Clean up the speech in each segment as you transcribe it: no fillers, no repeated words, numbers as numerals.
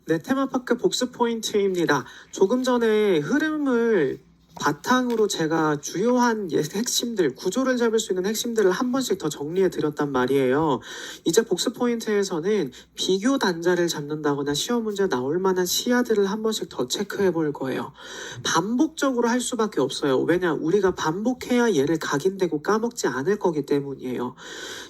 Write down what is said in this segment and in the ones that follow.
네, 테마파크 복습 포인트입니다. 조금 전에 흐름을 바탕으로 제가 주요한 핵심들, 구조를 잡을 수 있는 핵심들을 한 번씩 더 정리해 드렸단 말이에요. 이제 복습 포인트에서는 비교 단자를 잡는다거나 시험 문제 나올 만한 시야들을 한 번씩 더 체크해 볼 거예요. 반복적으로 할 수밖에 없어요. 왜냐, 우리가 반복해야 얘를 각인되고 까먹지 않을 거기 때문이에요.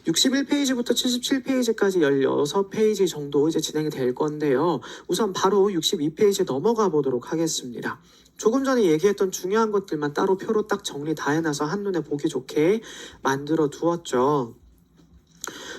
61페이지부터 77페이지까지 16페이지 정도 이제 진행이 될 건데요. 우선 바로 62페이지 넘어가 보도록 하겠습니다. 조금 전에 얘기했던 중요한 것들만 따로 표로 딱 정리 다 해놔서 한눈에 보기 좋게 만들어 두었죠.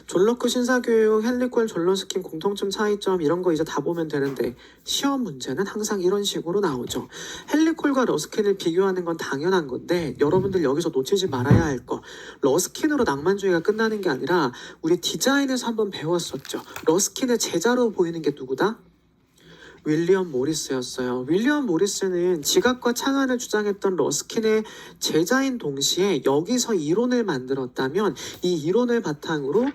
졸러크 신사교육, 헬리콜, 졸러스킨 공통점 차이점 이런 거 이제 다 보면 되는데 시험 문제는 항상 이런 식으로 나오죠. 헬리콜과 러스킨을 비교하는 건 당연한 건데 여러분들 여기서 놓치지 말아야 할 거, 러스킨으로 낭만주의가 끝나는 게 아니라 우리 디자인에서 한번 배웠었죠. 러스킨의 제자로 보이는 게 누구다? 윌리엄 모리스였어요. 윌리엄 모리스는 지각과 창안을 주장했던 러스킨의 제자인 동시에 여기서 이론을 만들었다면 이 이론을 바탕으로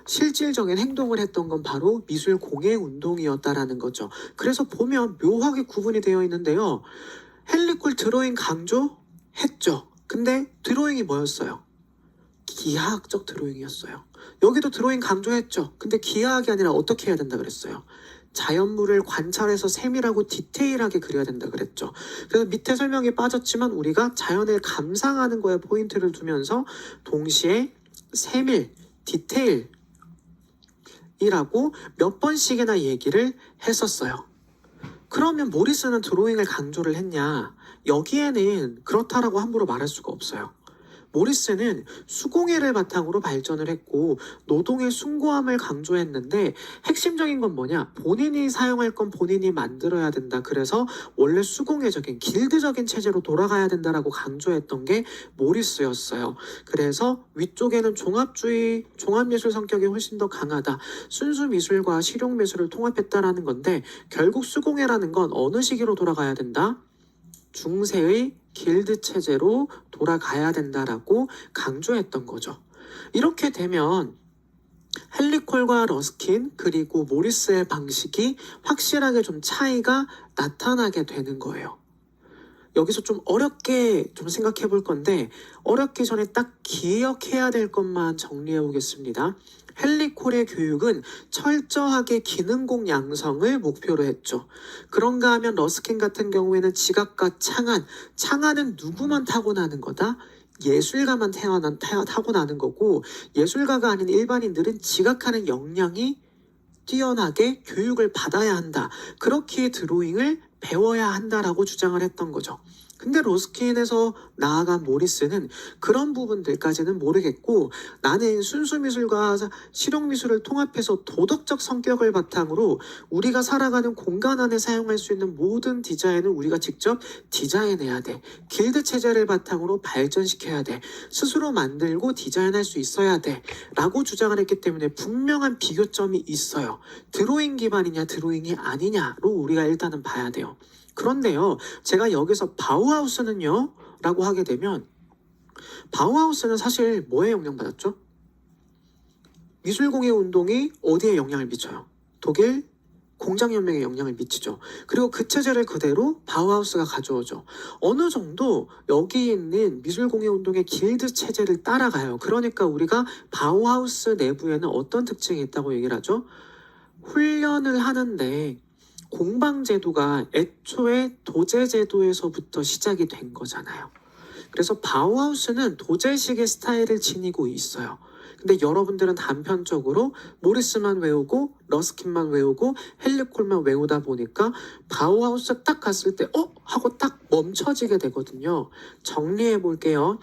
실질적인 행동을 했던 건 바로 미술 공예 운동이었다라는 거죠. 그래서 보면 묘하게 구분이 되어 있는데요. 헬리콜 드로잉 강조했죠. 근데 드로잉이 뭐였어요? 기하학적 드로잉이었어요. 여기도 드로잉 강조했죠. 근데 기하학이 아니라 어떻게 해야 된다 그랬어요? 자연물을 관찰해서 세밀하고 디테일하게 그려야 된다 그랬죠. 그래서 밑에 설명이 빠졌지만 우리가 자연을 감상하는 거에 포인트를 두면서 동시에 세밀, 디테일이라고 몇 번씩이나 얘기를 했었어요. 그러면 모리스는 드로잉을 강조를 했냐? 여기에는 그렇다라고 함부로 말할 수가 없어요. 모리스는 수공예를 바탕으로 발전을 했고 노동의 숭고함을 강조했는데 핵심적인 건 뭐냐? 본인이 사용할 건 본인이 만들어야 된다. 그래서 원래 수공예적인 길드적인 체제로 돌아가야 된다라고 강조했던 게 모리스였어요. 그래서 위쪽에는 종합주의, 종합예술 성격이 훨씬 더 강하다. 순수 미술과 실용 미술을 통합했다라는 건데 결국 수공예라는 건 어느 시기로 돌아가야 된다? 중세의 길드 체제로 돌아가야 된다라고 강조했던 거죠. 이렇게 되면 헬리콜과 러스킨 그리고 모리스의 방식이 확실하게 좀 차이가 나타나게 되는 거예요. 여기서 좀 어렵게 좀 생각해 볼 건데 어렵기 전에 딱 기억해야 될 것만 정리해 보겠습니다. 헬리콜의 교육은 철저하게 기능공 양성을 목표로 했죠. 그런가 하면 러스킨 같은 경우에는 지각과 창안, 창안은 누구만 타고나는 거다? 예술가만 타고나는 거고 예술가가 아닌 일반인들은 지각하는 역량이 뛰어나게 교육을 받아야 한다. 그렇게 드로잉을 배워야 한다라고 주장을 했던 거죠. 근데 러스킨에서 나아간 모리스는 그런 부분들까지는 모르겠고 나는 순수미술과 실용미술을 통합해서 도덕적 성격을 바탕으로 우리가 살아가는 공간 안에 사용할 수 있는 모든 디자인을 우리가 직접 디자인해야 돼. 길드 체제를 바탕으로 발전시켜야 돼. 스스로 만들고 디자인할 수 있어야 돼. 라고 주장을 했기 때문에 분명한 비교점이 있어요. 드로잉 기반이냐 드로잉이 아니냐로 우리가 일단은 봐야 돼요. 그런데요, 제가 여기서 바우하우스는요? 라고 하게 되면 바우하우스는 사실 뭐에 영향받았죠? 미술공예 운동이 어디에 영향을 미쳐요? 독일 공장연맹에 영향을 미치죠. 그리고 그 체제를 그대로 바우하우스가 가져오죠. 어느 정도 여기 있는 미술공예 운동의 길드 체제를 따라가요. 그러니까 우리가 바우하우스 내부에는 어떤 특징이 있다고 얘기를 하죠? 훈련을 하는데 공방제도가 애초에 도제제도에서부터 시작이 된 거잖아요. 그래서 바우하우스는 도제식의 스타일을 지니고 있어요. 근데 여러분들은 단편적으로 모리스만 외우고 러스킨만 외우고 헬리콜만 외우다 보니까 바우하우스 딱 갔을 때 하고 딱 멈춰지게 되거든요. 정리해 볼게요.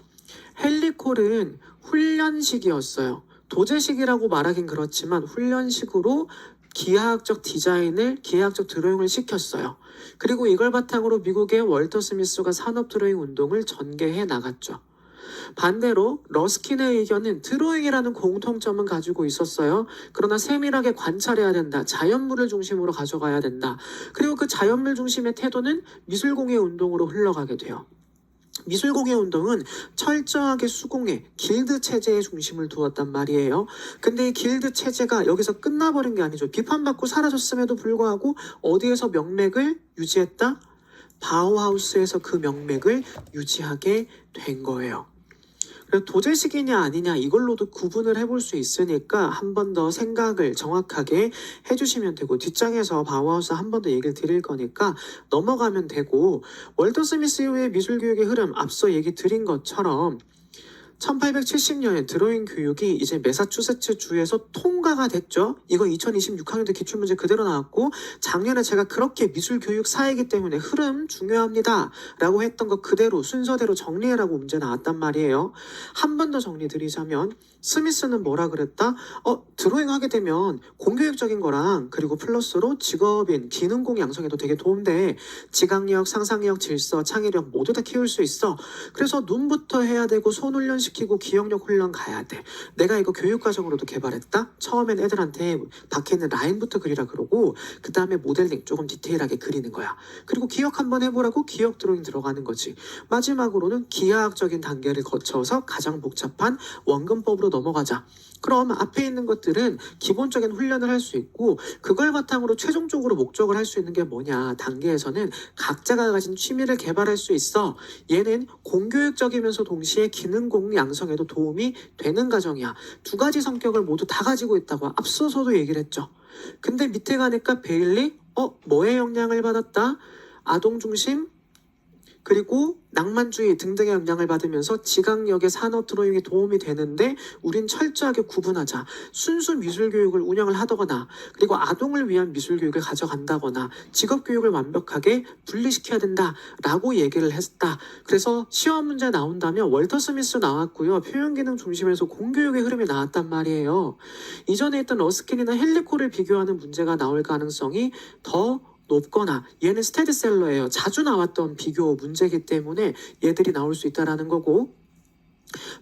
헬리콜은 훈련식이었어요. 도제식이라고 말하긴 그렇지만 훈련식으로 기하학적 디자인을, 기하학적 드로잉을 시켰어요. 그리고 이걸 바탕으로 미국의 월터 스미스가 산업 드로잉 운동을 전개해 나갔죠. 반대로 러스킨의 의견은 드로잉이라는 공통점은 가지고 있었어요. 그러나 세밀하게 관찰해야 된다. 자연물을 중심으로 가져가야 된다. 그리고 그 자연물 중심의 태도는 미술공예 운동으로 흘러가게 돼요. 미술공예 운동은 철저하게 수공예, 길드 체제에 중심을 두었단 말이에요. 근데 이 길드 체제가 여기서 끝나버린 게 아니죠. 비판받고 사라졌음에도 불구하고 어디에서 명맥을 유지했다? 바우하우스에서 그 명맥을 유지하게 된 거예요. 그래서 도제식이냐 아니냐 이걸로도 구분을 해볼 수 있으니까 한 번 더 생각을 정확하게 해주시면 되고, 뒷장에서 바우하우스 한 번 더 얘기를 드릴 거니까 넘어가면 되고, 월터 스미스 이후의 미술교육의 흐름 앞서 얘기 드린 것처럼 1870년에 드로잉 교육이 이제 매사추세츠 주에서 통과가 됐죠. 이거 2026학년도 기출문제 그대로 나왔고, 작년에 제가 그렇게 미술교육 사이기 때문에 흐름 중요합니다 라고 했던 거 그대로 순서대로 정리해라고 문제 나왔단 말이에요. 한 번 더 정리 드리자면, 스미스는 뭐라 그랬다? 드로잉 하게 되면 공교육적인 거랑 그리고 플러스로 직업인 기능공 양성에도 되게 도움돼. 지각력, 상상력, 질서, 창의력 모두 다 키울 수 있어. 그래서 눈부터 해야 되고 손 훈련시키고 기억력 훈련 가야 돼. 내가 이거 교육과정으로도 개발했다. 처음엔 애들한테 박혀있는 라인부터 그리라 그러고, 그 다음에 모델링 조금 디테일하게 그리는 거야. 그리고 기억 한번 해보라고 기억 드로잉 들어가는 거지. 마지막으로는 기하학적인 단계를 거쳐서 가장 복잡한 원근법으로 넘어가자. 그럼 앞에 있는 것들은 기본적인 훈련을 할 수 있고, 그걸 바탕으로 최종적으로 목적을 할 수 있는 게 뭐냐. 단계에서는 각자가 가진 취미를 개발할 수 있어. 얘는 공교육적이면서 동시에 기능공 양성에도 도움이 되는 과정이야. 두 가지 성격을 모두 다 가지고 있다고 앞서서도 얘기를 했죠. 근데 밑에 가니까 베일리 뭐에 영향을 받았다? 아동중심 그리고 낭만주의 등등의 영향을 받으면서 지각력의 산업 드로잉에 도움이 되는데, 우린 철저하게 구분하자. 순수 미술교육을 운영을 하거나, 그리고 아동을 위한 미술교육을 가져간다거나, 직업교육을 완벽하게 분리시켜야 된다라고 얘기를 했다. 그래서 시험 문제 나온다면 월터 스미스 나왔고요. 표현기능 중심에서 공교육의 흐름이 나왔단 말이에요. 이전에 있던 러스킨이나 헬리코를 비교하는 문제가 나올 가능성이 더 높거나, 얘는 스테디셀러예요. 자주 나왔던 비교 문제이기 때문에 얘들이 나올 수 있다라는 거고,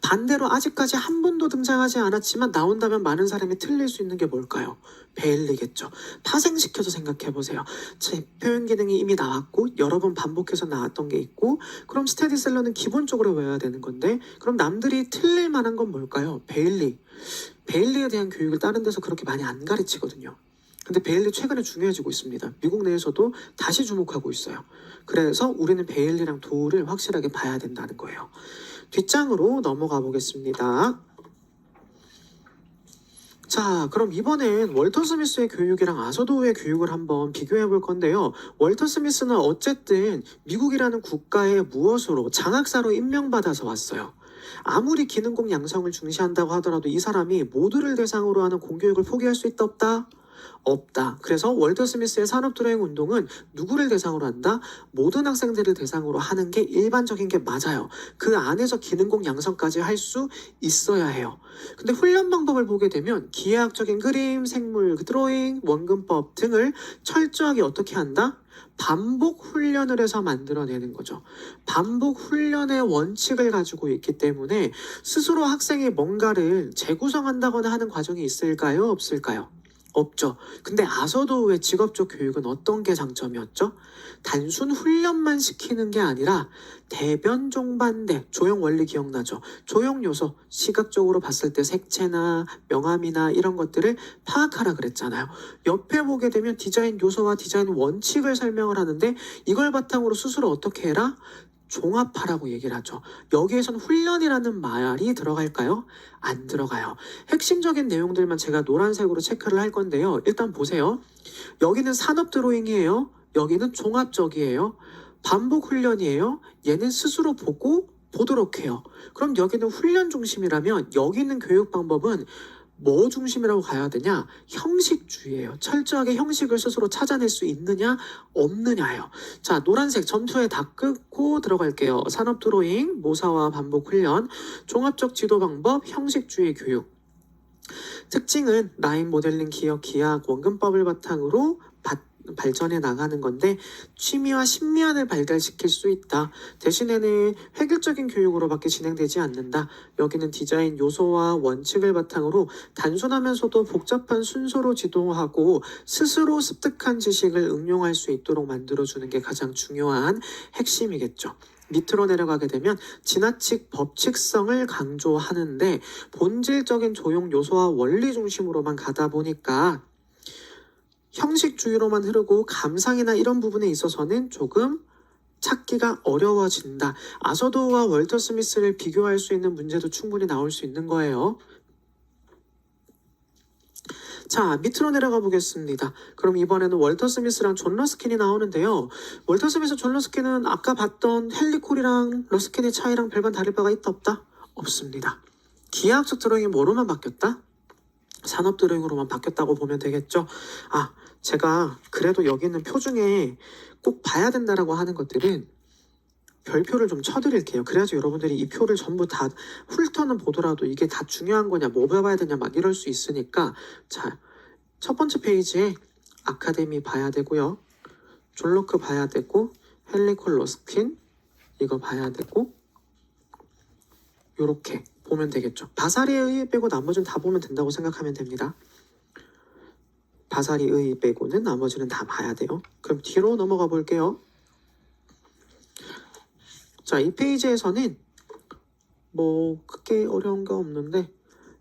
반대로 아직까지 한 번도 등장하지 않았지만 나온다면 많은 사람이 틀릴 수 있는 게 뭘까요? 베일리겠죠. 파생시켜서 생각해보세요. 제 표현 기능이 이미 나왔고 여러 번 반복해서 나왔던 게 있고, 그럼 스테디셀러는 기본적으로 외워야 되는 건데, 그럼 남들이 틀릴 만한 건 뭘까요? 베일리. 베일리에 대한 교육을 다른 데서 그렇게 많이 안 가르치거든요. 근데 베일리 최근에 중요해지고 있습니다. 미국 내에서도 다시 주목하고 있어요. 그래서 우리는 베일리랑 도우를 확실하게 봐야 된다는 거예요. 뒷장으로 넘어가 보겠습니다. 자, 그럼 이번엔 월터 스미스의 교육이랑 아서도우의 교육을 한번 비교해 볼 건데요. 월터 스미스는 어쨌든 미국이라는 국가의 무엇으로 장학사로 임명받아서 왔어요. 아무리 기능공 양성을 중시한다고 하더라도 이 사람이 모두를 대상으로 하는 공교육을 포기할 수 있다 없다? 없다. 그래서 월터 스미스의 산업 드로잉 운동은 누구를 대상으로 한다? 모든 학생들을 대상으로 하는 게 일반적인 게 맞아요. 그 안에서 기능공 양성까지 할 수 있어야 해요. 근데 훈련 방법을 보게 되면 기하학적인 그림, 생물 드로잉, 원근법 등을 철저하게 어떻게 한다? 반복 훈련을 해서 만들어내는 거죠. 반복 훈련의 원칙을 가지고 있기 때문에 스스로 학생이 뭔가를 재구성한다거나 하는 과정이 있을까요? 없을까요? 없죠. 근데 아서도우의 직업적 교육은 어떤 게 장점이었죠? 단순 훈련만 시키는 게 아니라 대변 종반대, 조형 원리 기억나죠? 조형 요소, 시각적으로 봤을 때 색채나 명암이나 이런 것들을 파악하라 그랬잖아요. 옆에 보게 되면 디자인 요소와 디자인 원칙을 설명을 하는데, 이걸 바탕으로 스스로 어떻게 해라? 종합하라고 얘기를 하죠. 여기에선 훈련이라는 말이 들어갈까요? 안 들어가요. 핵심적인 내용들만 제가 노란색으로 체크를 할 건데요. 일단 보세요. 여기는 산업 드로잉이에요. 여기는 종합적이에요. 반복 훈련이에요. 얘는 스스로 보고 보도록 해요. 그럼 여기는 훈련 중심이라면 여기 있는 교육 방법은 뭐 중심이라고 가야 되냐? 형식주의예요. 철저하게 형식을 스스로 찾아낼 수 있느냐 없느냐예요. 자, 노란색 전투에 다 끄고 들어갈게요. 산업 드로잉, 모사와 반복 훈련, 종합적 지도 방법, 형식주의 교육. 특징은 라인 모델링, 기억, 기하학, 원근법을 바탕으로 발전해 나가는 건데, 취미와 심미안을 발달시킬 수 있다. 대신에는 획일적인 교육으로밖에 진행되지 않는다. 여기는 디자인 요소와 원칙을 바탕으로 단순하면서도 복잡한 순서로 지도하고 스스로 습득한 지식을 응용할 수 있도록 만들어주는 게 가장 중요한 핵심이겠죠. 밑으로 내려가게 되면 지나치 법칙성을 강조하는데 본질적인 조형 요소와 원리 중심으로만 가다 보니까 형식주의로만 흐르고 감상이나 이런 부분에 있어서는 조금 찾기가 어려워진다. 아서도우와 월터 스미스를 비교할 수 있는 문제도 충분히 나올 수 있는 거예요. 자, 밑으로 내려가 보겠습니다. 그럼 이번에는 월터 스미스랑 존 러스킨이 나오는데요. 월터 스미스, 존 러스킨은 아까 봤던 헨리 콜이랑 러스킨의 차이랑 별반 다를 바가 있다 없다? 없습니다. 기하학적 드로잉이 뭐로만 바뀌었다? 산업 드로잉으로만 바뀌었다고 보면 되겠죠. 제가 그래도 여기 있는 표 중에 꼭 봐야 된다라고 하는 것들은 별표를 좀 쳐드릴게요. 그래야지 여러분들이 이 표를 전부 다 훑어는 보더라도 이게 다 중요한 거냐, 뭐 봐야 되냐 막 이럴 수 있으니까. 자, 첫 번째 페이지에 아카데미 봐야 되고요. 존 로크 봐야 되고, 헨리 콜 러스킨 이거 봐야 되고, 요렇게 보면 되겠죠. 바사리의 의의 빼고 나머지는 다 보면 된다고 생각하면 됩니다. 바사리 의의 빼고는 나머지는 다 봐야 돼요. 그럼 뒤로 넘어가 볼게요. 자, 이 페이지에서는 뭐 크게 어려운 거 없는데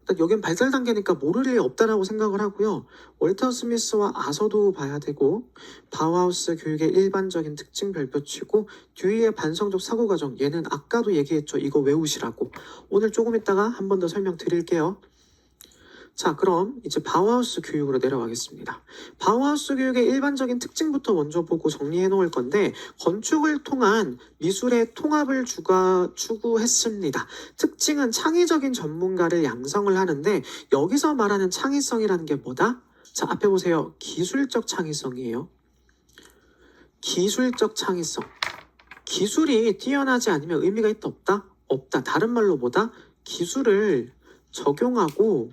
일단 여긴 발달 단계니까 모를 일이 없다라고 생각을 하고요. 월터 스미스와 아서도 봐야 되고, 바우하우스 교육의 일반적인 특징 별표치고, 듀이의 반성적 사고 과정, 얘는 아까도 얘기했죠. 이거 외우시라고. 오늘 조금 있다가 한 번 더 설명드릴게요. 자, 그럼 이제 바우하우스 교육으로 내려가겠습니다. 바우하우스 교육의 일반적인 특징부터 먼저 보고 정리해 놓을 건데, 건축을 통한 미술의 통합을 추구했습니다. 특징은 창의적인 전문가를 양성을 하는데, 여기서 말하는 창의성이라는 게 뭐다? 자, 앞에 보세요. 기술적 창의성이에요. 기술적 창의성. 기술이 뛰어나지 않으면 의미가 있다 없다? 없다. 다른 말로 뭐다? 기술을 적용하고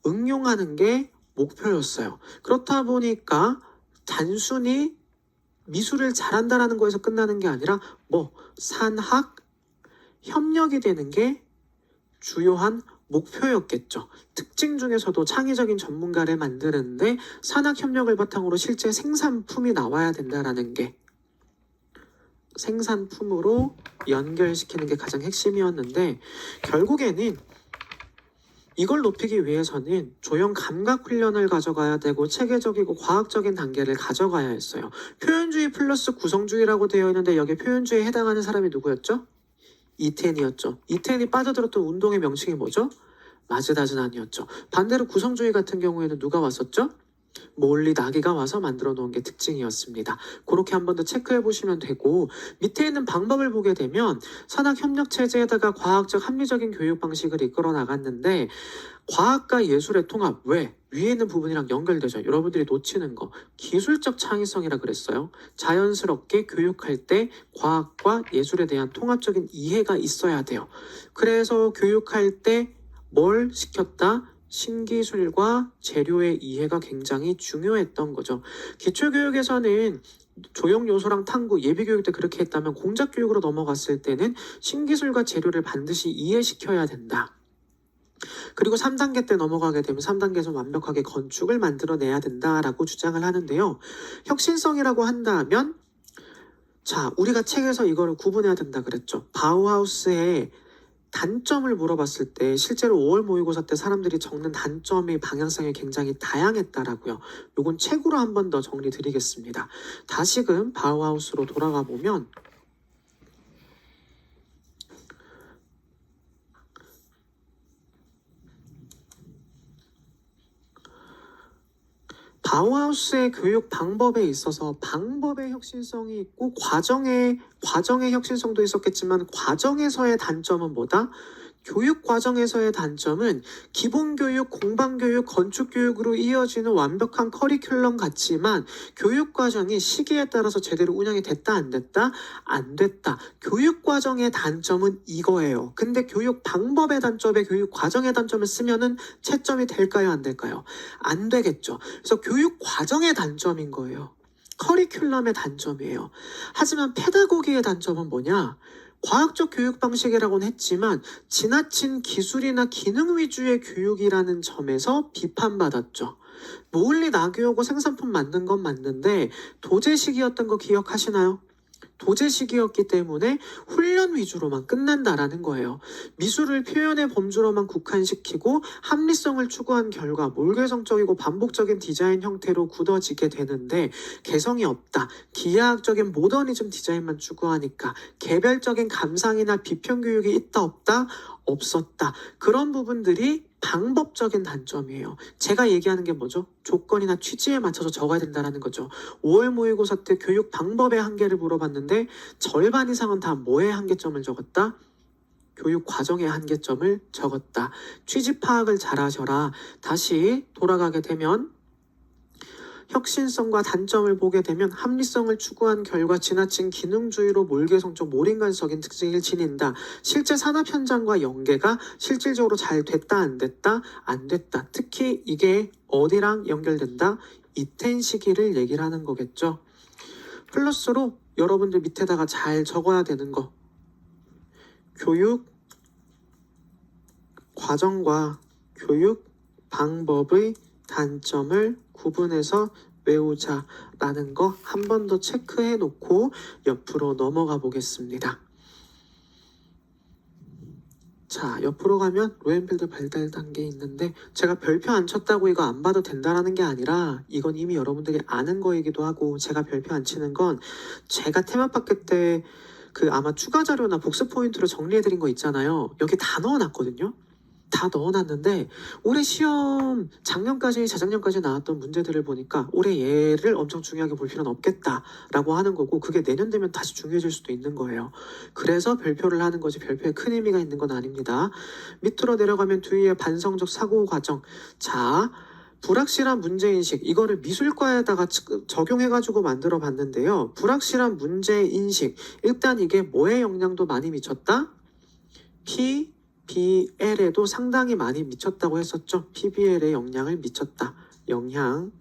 응용하는 게 목표였어요. 그렇다 보니까 단순히 미술을 잘한다라는 거에서 끝나는 게 아니라 산학, 협력이 되는 게 주요한 목표였겠죠. 특징 중에서도 창의적인 전문가를 만드는데 산학 협력을 바탕으로 실제 생산품이 나와야 된다라는 게, 생산품으로 연결시키는 게 가장 핵심이었는데, 결국에는 이걸 높이기 위해서는 조형 감각 훈련을 가져가야 되고 체계적이고 과학적인 단계를 가져가야 했어요. 표현주의 플러스 구성주의라고 되어 있는데 여기 표현주의에 해당하는 사람이 누구였죠? 이텐이었죠. 이텐이 빠져들었던 운동의 명칭이 뭐죠? 마즈다즈난이었죠. 반대로 구성주의 같은 경우에는 누가 왔었죠? 몰리 나기가 와서 만들어 놓은 게 특징이었습니다. 그렇게 한 번 더 체크해 보시면 되고, 밑에 있는 방법을 보게 되면 산학협력체제에다가 과학적 합리적인 교육 방식을 이끌어 나갔는데, 과학과 예술의 통합, 왜? 위에 있는 부분이랑 연결되죠. 여러분들이 놓치는 거, 기술적 창의성이라 그랬어요. 자연스럽게 교육할 때 과학과 예술에 대한 통합적인 이해가 있어야 돼요. 그래서 교육할 때 뭘 시켰다? 신기술과 재료의 이해가 굉장히 중요했던 거죠. 기초교육에서는 조형 요소랑 탐구, 예비교육 때 그렇게 했다면 공작교육으로 넘어갔을 때는 신기술과 재료를 반드시 이해시켜야 된다. 그리고 3단계 때 넘어가게 되면 3단계에서 완벽하게 건축을 만들어내야 된다라고 주장을 하는데요. 혁신성이라고 한다면, 자, 우리가 책에서 이거를 구분해야 된다 그랬죠. 바우하우스의 단점을 물어봤을 때 실제로 5월 모의고사 때 사람들이 적는 단점의 방향성이 굉장히 다양했다라고요. 요건 책으로 한 번 더 정리 드리겠습니다. 다시금 바우하우스로 돌아가 보면, 바우하우스의 교육 방법에 있어서 방법의 혁신성이 있고 과정의 혁신성도 있었겠지만, 과정에서의 단점은 뭐다? 교육 과정에서의 단점은 기본교육, 공방교육, 건축교육으로 이어지는 완벽한 커리큘럼 같지만 교육 과정이 시기에 따라서 제대로 운영이 됐다 안 됐다? 안 됐다. 교육 과정의 단점은 이거예요. 근데 교육 방법의 단점에 교육 과정의 단점을 쓰면은 채점이 될까요 안 될까요? 안 되겠죠. 그래서 교육 과정의 단점인 거예요. 커리큘럼의 단점이에요. 하지만 페다고기의 단점은 뭐냐? 과학적 교육 방식이라고는 했지만 지나친 기술이나 기능 위주의 교육이라는 점에서 비판받았죠. 모을리 나교하고 생산품 만든 건 맞는데 도제식이었던 거 기억하시나요? 도제식이었기 때문에 훈련 위주로만 끝난다라는 거예요. 미술을 표현의 범주로만 국한시키고 합리성을 추구한 결과 몰개성적이고 반복적인 디자인 형태로 굳어지게 되는데 개성이 없다. 기하학적인 모더니즘 디자인만 추구하니까 개별적인 감상이나 비평 교육이 있다 없다? 없었다. 그런 부분들이 방법적인 단점이에요. 제가 얘기하는 게 뭐죠? 조건이나 취지에 맞춰서 적어야 된다는 거죠. 5월 모의고사 때 교육 방법의 한계를 물어봤는데 절반 이상은 다 뭐의 한계점을 적었다? 교육 과정의 한계점을 적었다. 취지 파악을 잘 하셔라. 다시 돌아가게 되면 혁신성과 단점을 보게 되면 합리성을 추구한 결과 지나친 기능주의로 몰개성적 몰인간적인 특징을 지닌다. 실제 산업 현장과 연계가 실질적으로 잘 됐다 안 됐다 안 됐다. 특히 이게 어디랑 연결된다? 이텐 시기를 얘기를 하는 거겠죠. 플러스로 여러분들 밑에다가 잘 적어야 되는 거. 교육 과정과 교육 방법의 단점을 구분해서 외우자라는 거 한 번 더 체크해 놓고 옆으로 넘어가 보겠습니다. 자, 옆으로 가면 로엔필드 발달 단계 있는데 제가 별표 안 쳤다고 이거 안 봐도 된다라는 게 아니라 이건 이미 여러분들이 아는 거이기도 하고 제가 별표 안 치는 건 제가 테마파켓 때 그 아마 추가 자료나 복습 포인트로 정리해 드린 거 있잖아요. 여기 다 넣어놨거든요. 다 넣어놨는데 올해 시험 작년까지 재작년까지 나왔던 문제들을 보니까 올해 얘를 엄청 중요하게 볼 필요는 없겠다라고 하는 거고 그게 내년 되면 다시 중요해질 수도 있는 거예요. 그래서 별표를 하는 거지 별표에 큰 의미가 있는 건 아닙니다. 밑으로 내려가면 뒤에 반성적 사고 과정. 자, 불확실한 문제인식 이거를 미술과에다가 적용해가지고 만들어 봤는데요. 불확실한 문제인식 일단 이게 뭐에 영향도 많이 미쳤다? PBL에도 상당히 많이 미쳤다고 했었죠. PBL에 영향을 미쳤다. 영향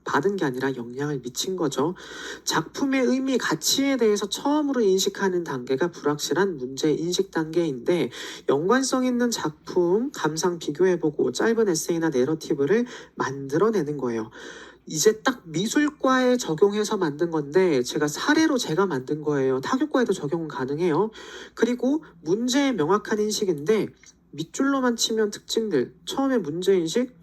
받은 게 아니라 영향을 미친 거죠. 작품의 의미, 가치에 대해서 처음으로 인식하는 단계가 불확실한 문제 인식 단계인데 연관성 있는 작품 감상 비교해보고 짧은 에세이나 내러티브를 만들어내는 거예요. 이제 딱 미술과에 적용해서 만든 건데 제가 사례로 제가 만든 거예요. 타교과에도 적용은 가능해요. 그리고 문제의 명확한 인식인데 밑줄로만 치면 특징들 처음에 문제인식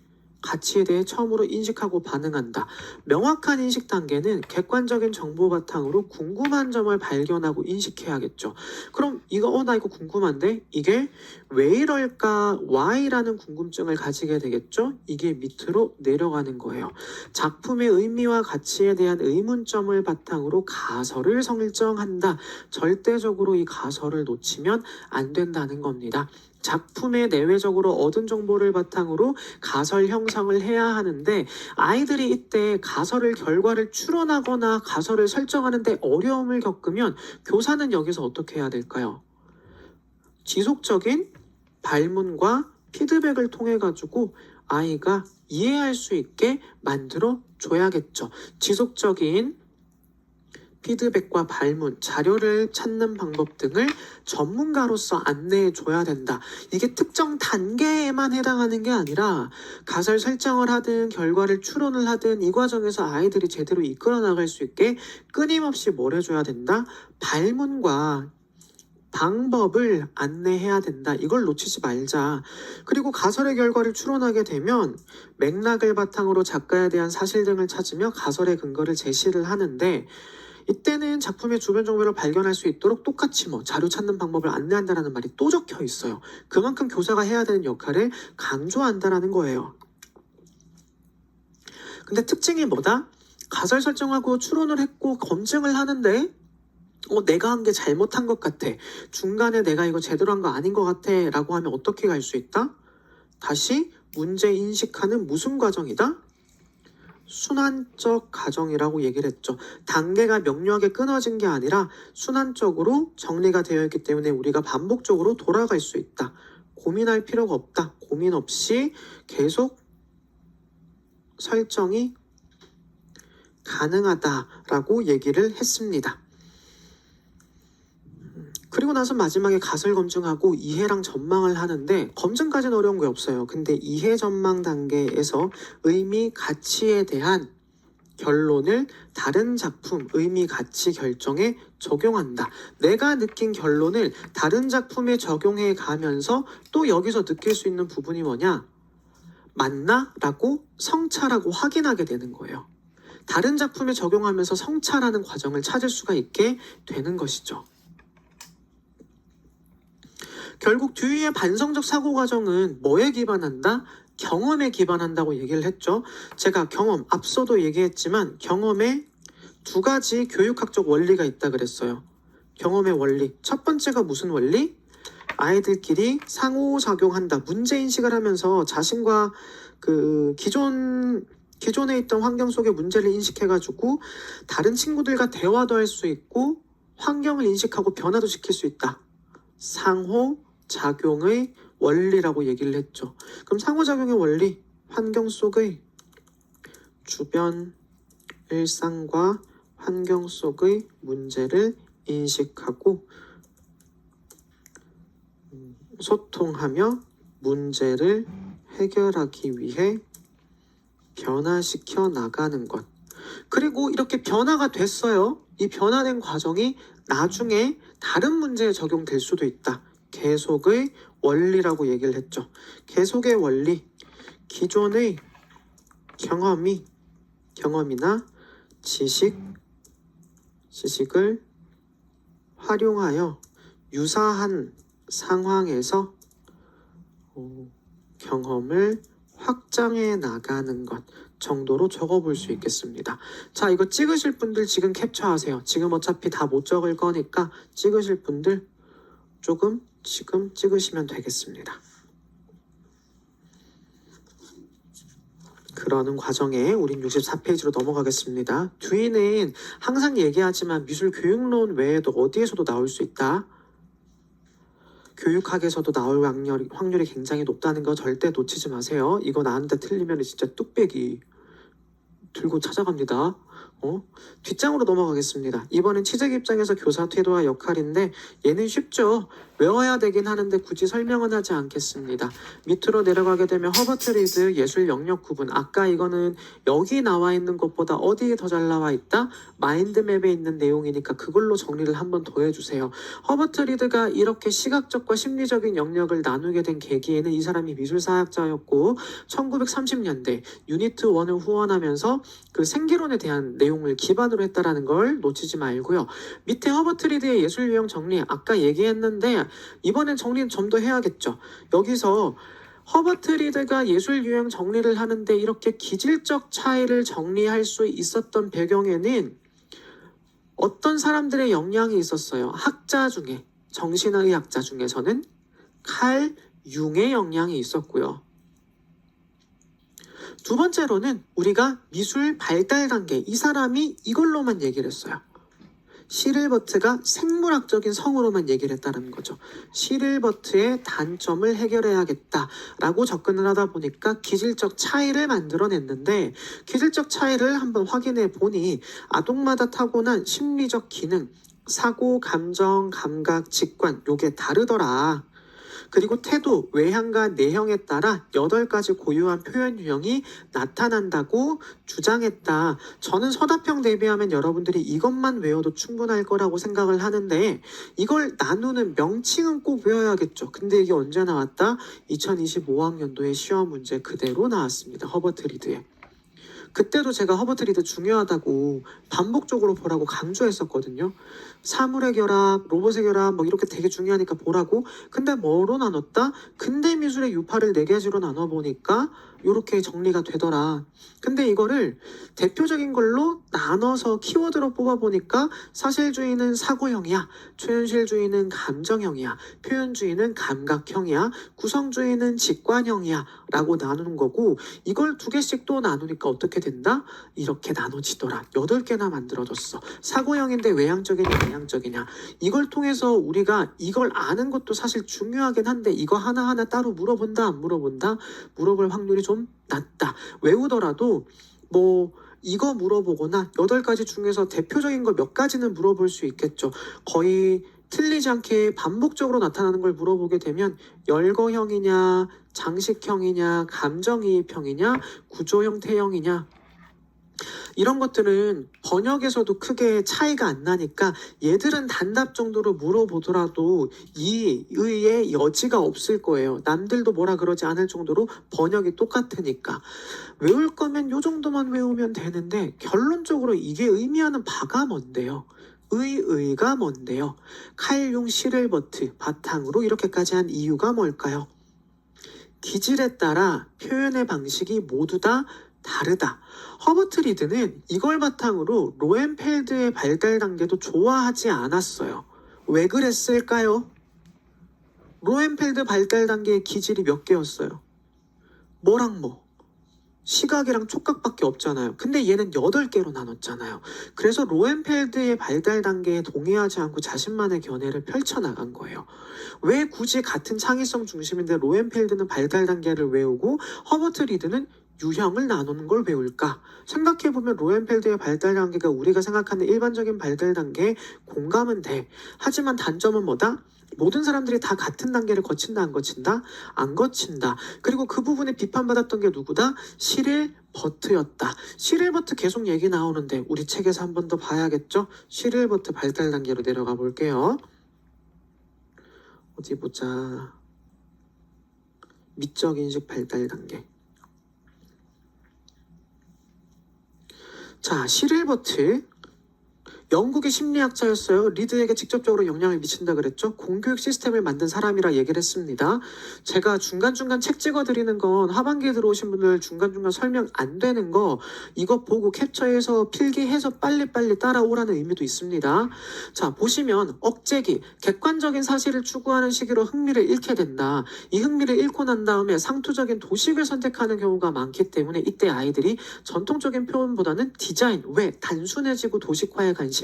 가치에 대해 처음으로 인식하고 반응한다. 명확한 인식 단계는 객관적인 정보 바탕으로 궁금한 점을 발견하고 인식해야겠죠. 그럼 이거 나 이거 궁금한데 이게 왜 이럴까 why라는 궁금증을 가지게 되겠죠. 이게 밑으로 내려가는 거예요. 작품의 의미와 가치에 대한 의문점을 바탕으로 가설을 설정한다. 절대적으로 이 가설을 놓치면 안 된다는 겁니다. 작품의 내외적으로 얻은 정보를 바탕으로 가설 형성을 해야 하는데 아이들이 이때 가설을 결과를 추론하거나 가설을 설정하는데 어려움을 겪으면 교사는 여기서 어떻게 해야 될까요? 지속적인 발문과 피드백을 통해 가지고 아이가 이해할 수 있게 만들어 줘야겠죠. 지속적인 피드백과 발문, 자료를 찾는 방법 등을 전문가로서 안내해 줘야 된다. 이게 특정 단계에만 해당하는 게 아니라 가설 설정을 하든 결과를 추론을 하든 이 과정에서 아이들이 제대로 이끌어 나갈 수 있게 끊임없이 뭘 해줘야 된다? 발문과 방법을 안내해야 된다. 이걸 놓치지 말자. 그리고 가설의 결과를 추론하게 되면 맥락을 바탕으로 작가에 대한 사실 등을 찾으며 가설의 근거를 제시를 하는데 이때는 작품의 주변 정보를 발견할 수 있도록 똑같이 자료 찾는 방법을 안내한다는 말이 또 적혀 있어요. 그만큼 교사가 해야 되는 역할을 강조한다는 거예요. 근데 특징이 뭐다? 가설 설정하고 추론을 했고 검증을 하는데 내가 한 게 잘못한 것 같아. 중간에 내가 이거 제대로 한 거 아닌 것 같아 라고 하면 어떻게 갈 수 있다? 다시 문제 인식하는 무슨 과정이다? 순환적 과정이라고 얘기를 했죠. 단계가 명료하게 끊어진 게 아니라 순환적으로 정리가 되어 있기 때문에 우리가 반복적으로 돌아갈 수 있다. 고민할 필요가 없다. 고민 없이 계속 설정이 가능하다라고 얘기를 했습니다. 그리고 나서 마지막에 가설 검증하고 이해랑 전망을 하는데 검증까지는 어려운 게 없어요. 근데 이해 전망 단계에서 의미, 가치에 대한 결론을 다른 작품 의미 가치 결정에 적용한다. 내가 느낀 결론을 다른 작품에 적용해 가면서 또 여기서 느낄 수 있는 부분이 뭐냐? 맞나? 라고 성찰하고 확인하게 되는 거예요. 다른 작품에 적용하면서 성찰하는 과정을 찾을 수가 있게 되는 것이죠. 결국 듀이의 반성적 사고 과정은 뭐에 기반한다? 경험에 기반한다고 얘기를 했죠. 제가 경험, 앞서도 얘기했지만 경험에 두 가지 교육학적 원리가 있다 그랬어요. 경험의 원리. 첫 번째가 무슨 원리? 아이들끼리 상호작용한다. 문제인식을 하면서 자신과 기존에 있던 환경 속의 문제를 인식해가지고 다른 친구들과 대화도 할 수 있고 환경을 인식하고 변화도 시킬 수 있다. 상호작용의 원리라고 얘기를 했죠. 그럼 상호작용의 원리, 환경 속의 주변 일상과 환경 속의 문제를 인식하고 소통하며 문제를 해결하기 위해 변화시켜 나가는 것. 그리고 이렇게 변화가 됐어요. 이 변화된 과정이 나중에 다른 문제에 적용될 수도 있다. 계속의 원리라고 얘기를 했죠. 계속의 원리, 기존의 경험이나 지식을 활용하여 유사한 상황에서 경험을 확장해 나가는 것 정도로 적어볼 수 있겠습니다. 자, 이거 찍으실 분들 지금 캡처하세요. 지금 어차피 다 못 적을 거니까 찍으실 분들 지금 찍으시면 되겠습니다. 그러는 과정에 우린 64페이지로 넘어가겠습니다. 듀이는 항상 얘기하지만 미술 교육론 외에도 어디에서도 나올 수 있다. 교육학에서도 나올 확률이 굉장히 높다는 거 절대 놓치지 마세요. 이거 나한테 틀리면 진짜 뚝배기 들고 찾아갑니다. 뒷장으로 넘어가겠습니다. 이번엔 취재 입장에서 교사 태도와 역할인데 얘는 쉽죠. 외워야 되긴 하는데 굳이 설명은 하지 않겠습니다. 밑으로 내려가게 되면 허버트 리드 예술 영역 구분. 아까 이거는 여기 나와 있는 것보다 어디에 더 잘 나와 있다? 마인드맵에 있는 내용이니까 그걸로 정리를 한번 더 해주세요. 허버트 리드가 이렇게 시각적과 심리적인 영역을 나누게 된 계기에는 이 사람이 미술사학자였고 1930년대 유니트 1을 후원하면서 그 생기론에 대한 내용을 기반으로 했다라는 걸 놓치지 말고요. 밑에 허버트 리드의 예술 유형 정리 아까 얘기했는데 이번엔 정리는 좀 더 해야겠죠. 여기서 허버트 리드가 예술 유형 정리를 하는데 이렇게 기질적 차이를 정리할 수 있었던 배경에는 어떤 사람들의 영향이 있었어요. 학자 중에, 정신의학자 중에서는 칼 융의 영향이 있었고요. 두 번째로는 우리가 미술 발달 단계, 이 사람이 이걸로만 얘기를 했어요. 시릴버트가 생물학적인 성으로만 얘기를 했다는 거죠. 시릴버트의 단점을 해결해야겠다라고 접근을 하다 보니까 기질적 차이를 만들어냈는데 기질적 차이를 한번 확인해 보니 아동마다 타고난 심리적 기능, 사고, 감정, 감각, 직관 요게 다르더라. 그리고 태도, 외향과 내형에 따라 8가지 고유한 표현 유형이 나타난다고 주장했다. 저는 서답형 대비하면 여러분들이 이것만 외워도 충분할 거라고 생각을 하는데 이걸 나누는 명칭은 꼭 외워야겠죠. 근데 이게 언제 나왔다? 2025학년도에 시험 문제 그대로 나왔습니다. 허버트 리드에. 그때도 제가 허버트 리드 중요하다고 반복적으로 보라고 강조했었거든요. 사물의 결합, 로봇의 결합 뭐 이렇게 되게 중요하니까 보라고. 근데 뭐로 나눴다? 근대 미술의 유파를 4가지로 나눠보니까 이렇게 정리가 되더라. 근데 이거를 대표적인 걸로 나눠서 키워드로 뽑아보니까 사실주의는 사고형이야, 초현실주의는 감정형이야, 표현주의는 감각형이야, 구성주의는 직관형이야 라고 나누는 거고 이걸 2개씩 또 나누니까 어떻게 된다? 이렇게 나눠지더라. 8개나 만들어졌어. 사고형인데 외향적이냐 내향적이냐. 이걸 통해서 우리가 이걸 아는 것도 사실 중요하긴 한데 이거 하나하나 따로 물어본다 안 물어본다? 물어볼 확률이 좀 낮다. 외우더라도 뭐 이거 물어보거나 8가지 중에서 대표적인 거 몇 가지는 물어볼 수 있겠죠. 거의 틀리지 않게 반복적으로 나타나는 걸 물어보게 되면 열거형이냐 장식형이냐 감정이입형이냐 구조형 태형이냐 이런 것들은 번역에서도 크게 차이가 안 나니까 얘들은 단답 정도로 물어보더라도 이의의 여지가 없을 거예요. 남들도 뭐라 그러지 않을 정도로 번역이 똑같으니까. 외울 거면 요 정도만 외우면 되는데 결론적으로 이게 의미하는 바가 뭔데요? 의가 뭔데요? 칼융 시를버트 바탕으로 이렇게까지 한 이유가 뭘까요? 기질에 따라 표현의 방식이 모두 다 다르다. 허버트 리드는 이걸 바탕으로 로엔펠드의 발달 단계도 좋아하지 않았어요. 왜 그랬을까요? 로엔펠드 발달 단계의 기질이 몇 개였어요? 뭐랑 뭐? 시각이랑 촉각밖에 없잖아요. 근데 얘는 8개로 나눴잖아요. 그래서 로엔펠드의 발달 단계에 동의하지 않고 자신만의 견해를 펼쳐나간 거예요. 왜 굳이 같은 창의성 중심인데 로엔펠드는 발달 단계를 외우고 허버트 리드는 유형을 나누는 걸 배울까? 생각해보면 로엔펠드의 발달 단계가 우리가 생각하는 일반적인 발달 단계에 공감은 돼. 하지만 단점은 뭐다? 모든 사람들이 다 같은 단계를 거친다 안 거친다? 안 거친다. 그리고 그 부분에 비판받았던 게 누구다? 시릴 버트였다. 시릴 버트 계속 얘기 나오는데 우리 책에서 한 번 더 봐야겠죠? 시릴 버트 발달 단계로 내려가 볼게요. 어디 보자. 미적 인식 발달 단계. 자, 시릴 버트. 영국의 심리학자였어요. 리드에게 직접적으로 영향을 미친다 그랬죠. 공교육 시스템을 만든 사람이라 얘기를 했습니다. 제가 중간중간 책 찍어드리는 건 하반기에 들어오신 분들 중간중간 설명 안 되는 거 이거 보고 캡처해서 필기해서 빨리빨리 따라오라는 의미도 있습니다. 자, 보시면 억제기, 객관적인 사실을 추구하는 시기로 흥미를 잃게 된다. 이 흥미를 잃고 난 다음에 상투적인 도식을 선택하는 경우가 많기 때문에 이때 아이들이 전통적인 표현보다는 디자인, 왜? 단순해지고 도식화에 관심이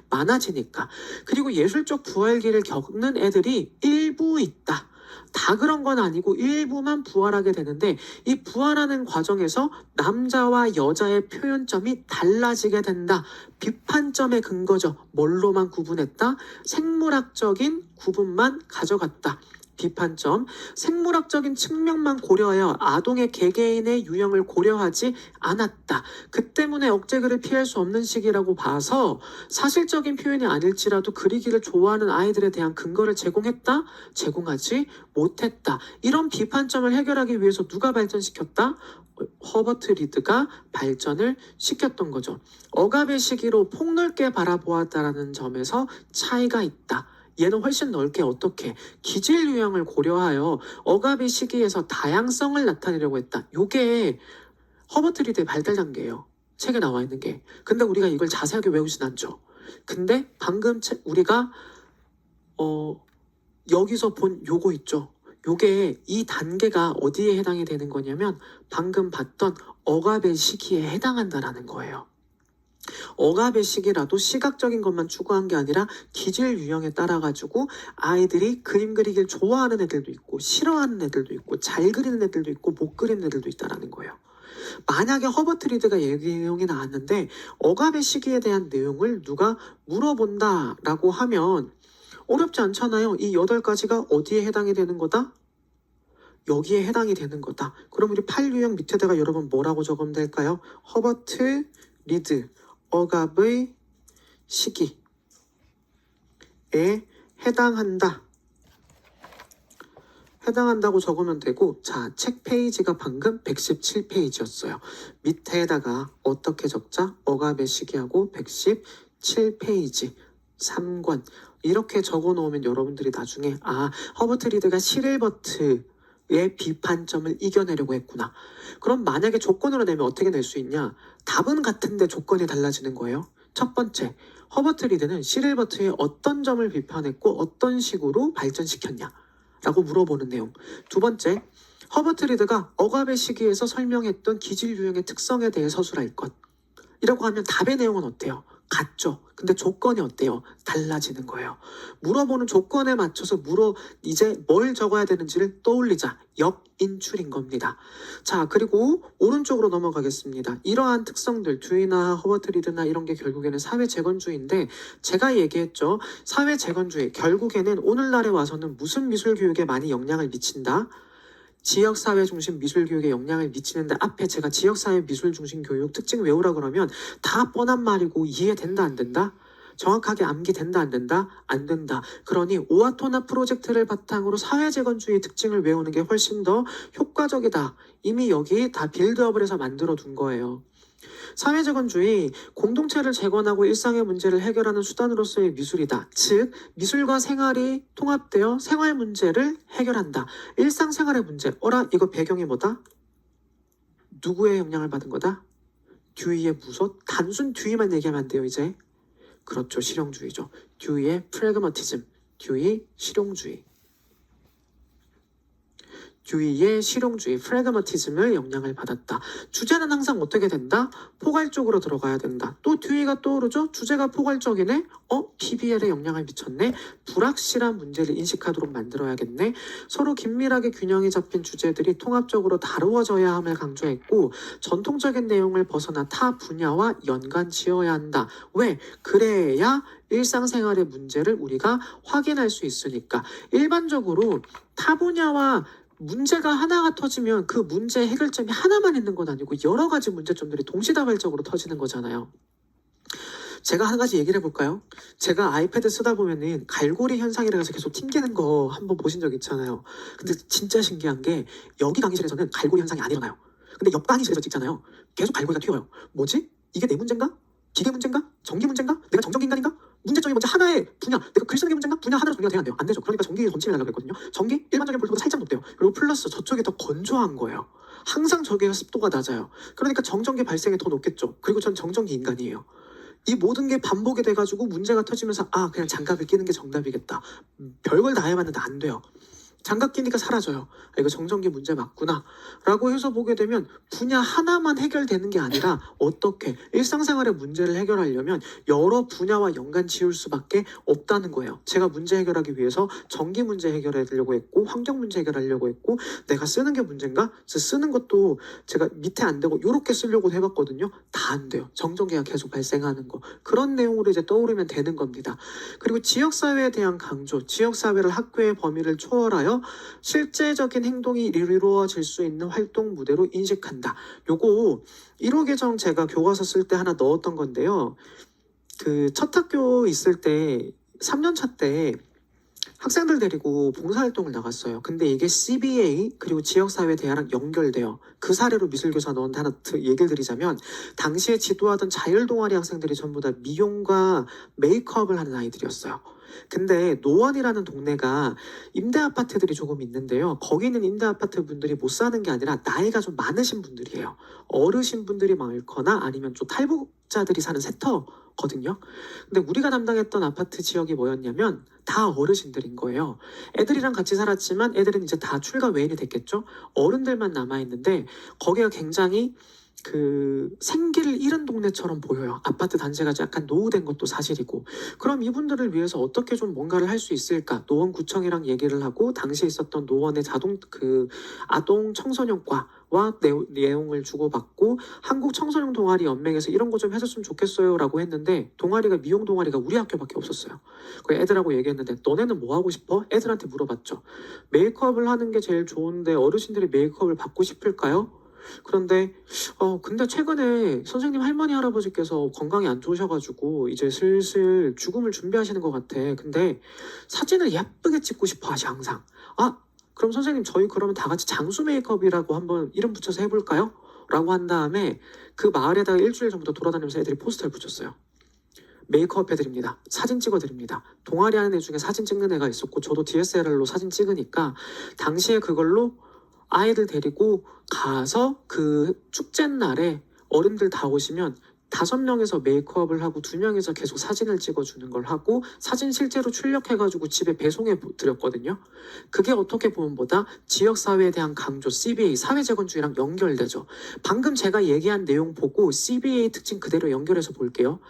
많아지니까. 그리고 예술적 부활기를 겪는 애들이 일부 있다. 다 그런 건 아니고 일부만 부활하게 되는데 이 부활하는 과정에서 남자와 여자의 표현점이 달라지게 된다. 비판점의 근거죠. 뭘로만 구분했다? 생물학적인 구분만 가져갔다. 비판점, 생물학적인 측면만 고려하여 아동의 개개인의 유형을 고려하지 않았다. 그 때문에 억제글을 피할 수 없는 시기라고 봐서 사실적인 표현이 아닐지라도 그리기를 좋아하는 아이들에 대한 근거를 제공했다? 제공하지 못했다. 이런 비판점을 해결하기 위해서 누가 발전시켰다? 허버트 리드가 발전을 시켰던 거죠. 억압의 시기로 폭넓게 바라보았다라는 점에서 차이가 있다. 얘는 훨씬 넓게 어떻게 기질 유형을 고려하여 억압의 시기에서 다양성을 나타내려고 했다. 요게 허버트 리드의 발달 단계예요. 책에 나와 있는 게. 근데 우리가 이걸 자세하게 외우진 않죠. 근데 방금 우리가 여기서 본 요거 있죠. 요게 이 단계가 어디에 해당이 되는 거냐면 방금 봤던 억압의 시기에 해당한다라는 거예요. 억압의 시기라도 시각적인 것만 추구한 게 아니라 기질 유형에 따라 가지고 아이들이 그림 그리기를 좋아하는 애들도 있고 싫어하는 애들도 있고 잘 그리는 애들도 있고 못 그리는 애들도 있다라는 거예요. 만약에 허버트 리드가 얘기 내용이 나왔는데 억압의 시기에 대한 내용을 누가 물어본다라고 하면 어렵지 않잖아요. 이 8가지가 어디에 해당이 되는 거다? 여기에 해당이 되는 거다. 그럼 우리 8유형 밑에다가 여러분 뭐라고 적으면 될까요? 허버트 리드 억압의 시기에 해당한다. 해당한다고 적으면 되고, 자, 책 페이지가 방금 117페이지였어요. 밑에다가 어떻게 적자? 억압의 시기하고 117페이지 3권 이렇게 적어 놓으면 여러분들이 나중에 허버트 리드가 시릴버트의 비판점을 이겨내려고 했구나. 그럼 만약에 조건으로 내면 어떻게 낼 수 있냐? 답은 같은데 조건이 달라지는 거예요. 첫 번째, 허버트 리드는 시릴버트의 어떤 점을 비판했고 어떤 식으로 발전시켰냐? 라고 물어보는 내용. 두 번째, 허버트 리드가 억압의 시기에서 설명했던 기질 유형의 특성에 대해 서술할 것. 이라고 하면 답의 내용은 어때요? 같죠. 근데 조건이 어때요? 달라지는 거예요. 물어보는 조건에 맞춰서 이제 뭘 적어야 되는지를 떠올리자. 역인출인 겁니다. 자, 그리고 오른쪽으로 넘어가겠습니다. 이러한 특성들, 듀이나 허버트 리드나 이런 게 결국에는 사회재건주의인데 제가 얘기했죠. 사회재건주의, 결국에는 오늘날에 와서는 무슨 미술 교육에 많이 영향을 미친다? 지역사회 중심 미술교육에 영향을 미치는데 앞에 제가 지역사회 미술 중심 교육 특징 외우라 그러면 다 뻔한 말이고 이해된다 안 된다? 정확하게 암기된다 안 된다? 안 된다. 그러니 오아토나 프로젝트를 바탕으로 사회재건주의 특징을 외우는 게 훨씬 더 효과적이다. 이미 여기 다 빌드업을 해서 만들어 둔 거예요. 사회재건주의, 공동체를 재건하고 일상의 문제를 해결하는 수단으로서의 미술이다. 즉, 미술과 생활이 통합되어 생활 문제를 해결한다. 일상생활의 문제. 어라, 이거 배경이 뭐다? 누구의 영향을 받은 거다? 듀이의 무소? 단순 듀이만 얘기하면 안 돼요, 이제. 그렇죠, 실용주의죠. 듀이의 프래그마티즘, 듀이 실용주의. 듀이의 실용주의, 프래그마티즘을 영향을 받았다. 주제는 항상 어떻게 된다? 포괄적으로 들어가야 된다. 또 듀이가 떠오르죠? 주제가 포괄적이네? PBL에 영향을 미쳤네? 불확실한 문제를 인식하도록 만들어야겠네? 서로 긴밀하게 균형이 잡힌 주제들이 통합적으로 다루어져야 함을 강조했고 전통적인 내용을 벗어나 타 분야와 연관 지어야 한다. 왜? 그래야 일상생활의 문제를 우리가 확인할 수 있으니까. 일반적으로 타 분야와 문제가 하나가 터지면 그 문제 해결점이 하나만 있는 건 아니고 여러 가지 문제점들이 동시다발적으로 터지는 거잖아요. 제가 한 가지 얘기를 해볼까요? 제가 아이패드 쓰다 보면은 갈고리 현상이라고 해서 계속 튕기는 거 한번 보신 적 있잖아요. 근데 진짜 신기한 게 여기 강의실에서는 갈고리 현상이 안 일어나요. 근데 옆 강의실에서 찍잖아요. 계속 갈고리가 튀어요. 뭐지? 이게 내 문제인가? 기계 문제인가? 전기 문제인가? 내가 정전기 인간인가? 문제점이 뭔지 하나의 분야, 내가 글 쓰는 게 문제인가? 분야 하나로 정리가 돼야 안 돼요. 안 되죠. 그러니까 전기 전침을 달라고 했거든요. 전기 일반적인 볼트보다 살짝 높대요. 그리고 플러스 저쪽이 더 건조한 거예요. 항상 저기가 습도가 낮아요. 그러니까 정전기 발생이 더 높겠죠. 그리고 전 정전기 인간이에요. 이 모든 게 반복이 돼가지고 문제가 터지면서 그냥 장갑을 끼는 게 정답이겠다. 별걸 다 해봤는데 안 돼요. 장갑 끼니까 사라져요. 이거 정전기 문제 맞구나 라고 해서 보게 되면 분야 하나만 해결되는 게 아니라 어떻게 일상생활의 문제를 해결하려면 여러 분야와 연관 지을 수밖에 없다는 거예요. 제가 문제 해결하기 위해서 전기 문제 해결하려고 했고 환경 문제 해결하려고 했고 내가 쓰는 게 문제인가? 쓰는 것도 제가 밑에 안 되고 이렇게 쓰려고 해봤거든요. 다 안 돼요. 정전기가 계속 발생하는 거. 그런 내용으로 이제 떠오르면 되는 겁니다. 그리고 지역사회에 대한 강조, 지역사회를 학교의 범위를 초월하여 실제적인 행동이 이루어질 수 있는 활동 무대로 인식한다. 요거 1호 개정 제가 교과서 쓸 때 하나 넣었던 건데요. 그 첫 학교 있을 때 3년차 때 학생들 데리고 봉사활동을 나갔어요. 근데 이게 CBA 그리고 지역사회 대화랑 연결돼요. 그 사례로 미술교사 넣었는데 하나 얘기를 드리자면 당시에 지도하던 자율동아리 학생들이 전부 다 미용과 메이크업을 하는 아이들이었어요. 근데 노원이라는 동네가 임대아파트들이 조금 있는데요. 거기는 임대아파트 분들이 못 사는 게 아니라 나이가 좀 많으신 분들이에요. 어르신 분들이 많거나 아니면 좀 탈북자들이 사는 세터거든요. 근데 우리가 담당했던 아파트 지역이 뭐였냐면 다 어르신들인 거예요. 애들이랑 같이 살았지만 애들은 이제 다 출가 외인이 됐겠죠. 어른들만 남아있는데 거기가 굉장히 그 생기를 잃은 동네처럼 보여요. 아파트 단지가 약간 노후된 것도 사실이고. 그럼 이분들을 위해서 어떻게 좀 뭔가를 할 수 있을까? 노원구청이랑 얘기를 하고 당시에 있었던 노원의 아동 청소년과와 내용을 주고받고 한국 청소년 동아리 연맹에서 이런 거 좀 해줬으면 좋겠어요라고 했는데 동아리가 미용 동아리가 우리 학교밖에 없었어요. 그 애들하고 얘기했는데 너네는 뭐 하고 싶어? 애들한테 물어봤죠. 메이크업을 하는 게 제일 좋은데 어르신들이 메이크업을 받고 싶을까요? 그런데 근데 최근에 선생님 할머니 할아버지께서 건강이 안 좋으셔가지고 이제 슬슬 죽음을 준비하시는 것 같아. 근데 사진을 예쁘게 찍고 싶어 하시 항상. 그럼 선생님 저희 그러면 다 같이 장수 메이크업이라고 한번 이름 붙여서 해볼까요? 라고 한 다음에 그 마을에다가 일주일 전부터 돌아다니면서 애들이 포스터를 붙였어요. 메이크업 해드립니다. 사진 찍어드립니다. 동아리 하는 애 중에 사진 찍는 애가 있었고 저도 DSLR로 사진 찍으니까 당시에 그걸로 아이들 데리고 가서 그 축제 날에 어른들 다 오시면 5명에서 메이크업을 하고 2명에서 계속 사진을 찍어주는 걸 하고 사진 실제로 출력해가지고 집에 배송해 드렸거든요. 그게 어떻게 보면 지역사회에 대한 강조, CBA, 사회재건주의랑 연결되죠. 방금 제가 얘기한 내용 보고 CBA 특징 그대로 연결해서 볼게요.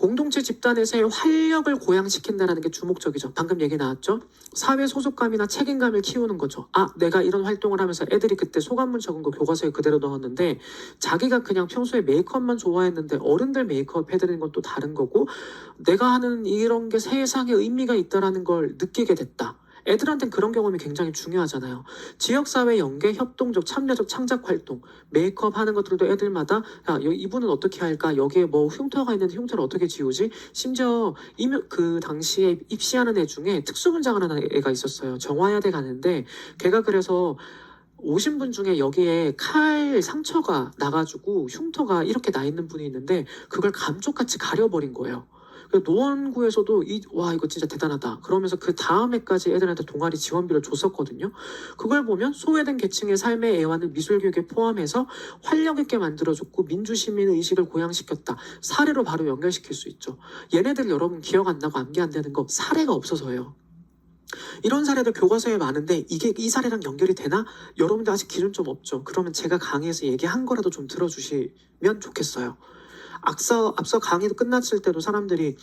공동체 집단에서의 활력을 고양시킨다는 게 주목적이죠. 방금 얘기 나왔죠. 사회 소속감이나 책임감을 키우는 거죠. 내가 이런 활동을 하면서 애들이 그때 소감문 적은 거 교과서에 그대로 넣었는데 자기가 그냥 평소에 메이크업만 좋아했는데 어른들 메이크업 해드리는 건 또 다른 거고 내가 하는 이런 게 세상에 의미가 있다라는 걸 느끼게 됐다. 애들한테는 그런 경험이 굉장히 중요하잖아요. 지역사회 연계, 협동적, 참여적 창작 활동, 메이크업 하는 것들도 애들마다 야, 이분은 어떻게 할까? 여기에 뭐 흉터가 있는데 흉터를 어떻게 지우지? 심지어 그 당시에 입시하는 애 중에 특수분장을 하는 애가 있었어요. 정화야대 가는데 걔가 그래서 오신 분 중에 여기에 칼 상처가 나가지고 흉터가 이렇게 나 있는 분이 있는데 그걸 감쪽같이 가려버린 거예요. 노원구에서도 와 이거 진짜 대단하다 그러면서 그 다음 해까지 애들한테 동아리 지원비를 줬었거든요. 그걸 보면 소외된 계층의 삶의 애환을 미술교육에 포함해서 활력 있게 만들어줬고 민주시민 의식을 고양시켰다. 사례로 바로 연결시킬 수 있죠. 얘네들 여러분 기억 안 나고 암기 안 되는 거 사례가 없어서예요. 이런 사례들 교과서에 많은데 이게 이 사례랑 연결이 되나? 여러분들 아직 기준 좀 없죠. 그러면 제가 강의에서 얘기한 거라도 좀 들어주시면 좋겠어요. 앞서 강의 끝났을 때도 사람들이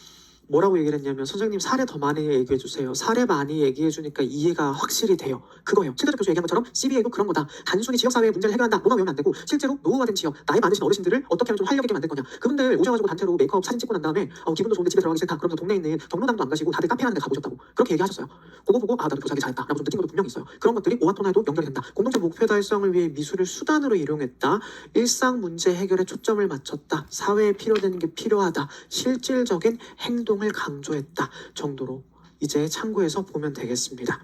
뭐라고 얘기를 했냐면 선생님 사례 더 많이 얘기해 주세요. 사례 많이 얘기해 주니까 이해가 확실히 돼요. 그거예요. 최대적 교수 얘기한 것처럼 CBA도 그런 거다. 단순히 지역사회의 문제를 해결한다. 뭐만 외우면 안 되고 실제로 노후화된 지역, 나이 많으신 어르신들을 어떻게 하면 좀 활력 있게 만들 거냐. 그분들 오셔가지고 단체로 메이크업 사진 찍고 난 다음에 기분도 좋은데 집에 들어가기 싫다. 그러면서 동네에 있는 경로당도 안 가시고 다들 카페 하는 데 가보셨다고 그렇게 얘기하셨어요. 그거 보고 나도 교사하기 잘했다 라고 좀 느낀 것도 분명히 있어요. 그런 것들이 오아토나에도 연결이 된다. 공동체 목표 달성을 위해 미술을 수단으로 이용했다. 일상 문제 해결에 초점을 맞췄다. 사회에 필요되는 게 필요하다. 실질적인 행동을 강조했다 정도로 이제 참고해서 보면 되겠습니다.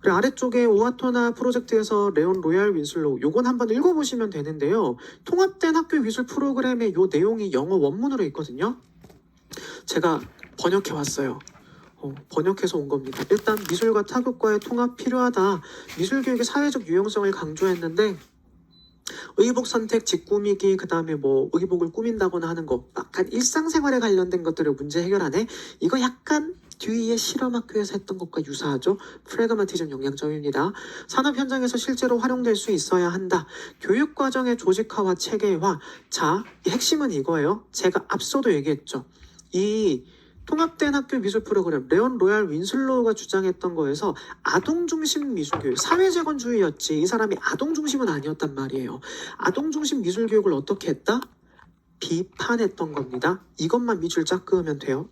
그리고 아래쪽에 오아토나 프로젝트에서 레온 로얄 윈슬로우 요건 한번 읽어보시면 되는데요. 통합된 학교 미술 프로그램의 요 내용이 영어 원문으로 있거든요. 제가 번역해 왔어요. 번역해서 온 겁니다. 일단 미술과 타교과의 통합 필요하다. 미술교육의 사회적 유용성을 강조했는데 의복 선택, 집 꾸미기, 그 다음에 뭐 의복을 꾸민다거나 하는 거 약간 일상생활에 관련된 것들을 문제 해결하네. 이거 약간 뒤에 실험학교에서 했던 것과 유사하죠. 프래그마티즘 영향점입니다. 산업 현장에서 실제로 활용될 수 있어야 한다. 교육과정의 조직화와 체계화. 자, 이 핵심은 이거예요. 제가 앞서도 얘기했죠. 이 통합된 학교 미술 프로그램 레온 로얄 윈슬로우가 주장했던 거에서 아동중심 미술교육, 사회재건주의였지 이 사람이 아동중심은 아니었단 말이에요. 아동중심 미술교육을 어떻게 했다? 비판했던 겁니다. 이것만 밑줄 쫙 그으면 돼요.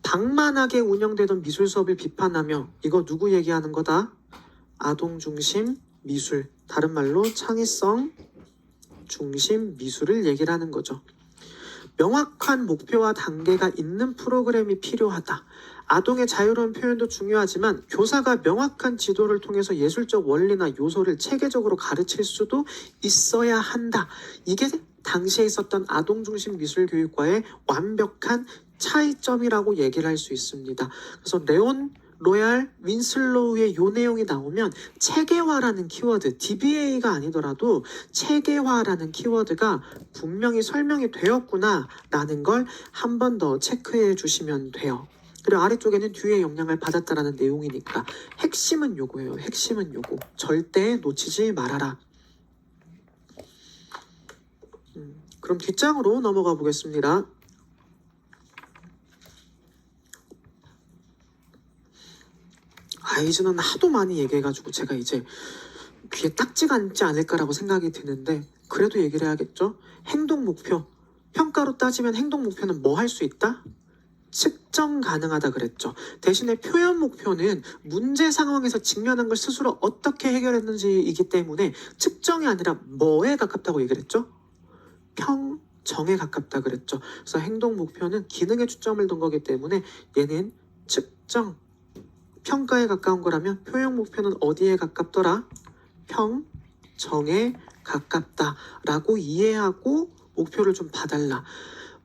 방만하게 운영되던 미술 수업을 비판하며 이거 누구 얘기하는 거다? 아동중심 미술, 다른 말로 창의성 중심 미술을 얘기를 하는 거죠. 명확한 목표와 단계가 있는 프로그램이 필요하다. 아동의 자유로운 표현도 중요하지만 교사가 명확한 지도를 통해서 예술적 원리나 요소를 체계적으로 가르칠 수도 있어야 한다. 이게 당시에 있었던 아동중심 미술교육과의 완벽한 차이점이라고 얘기를 할 수 있습니다. 그래서 레온 로얄 윈슬로우의 요 내용이 나오면 체계화라는 키워드, DBA가 아니더라도 체계화라는 키워드가 분명히 설명이 되었구나 라는 걸 한 번 더 체크해 주시면 돼요. 그리고 아래쪽에는 뒤에 영향을 받았다라는 내용이니까 핵심은 요거예요. 핵심은 요거. 절대 놓치지 말아라. 그럼 뒷장으로 넘어가 보겠습니다. 아이즈는 하도 많이 얘기해가지고 제가 이제 귀에 딱지가 앉지 않을까라고 생각이 드는데 그래도 얘기를 해야겠죠. 행동 목표. 평가로 따지면 행동 목표는 뭐 할 수 있다? 측정 가능하다 그랬죠. 대신에 표현 목표는 문제 상황에서 직면한 걸 스스로 어떻게 해결했는지이기 때문에 측정이 아니라 뭐에 가깝다고 얘기를 했죠? 평정에 가깝다 그랬죠. 그래서 행동 목표는 기능에 초점을 둔 거기 때문에 얘는 측정, 평가에 가까운 거라면 표현 목표는 어디에 가깝더라? 평정에 가깝다라고 이해하고 목표를 좀 봐달라.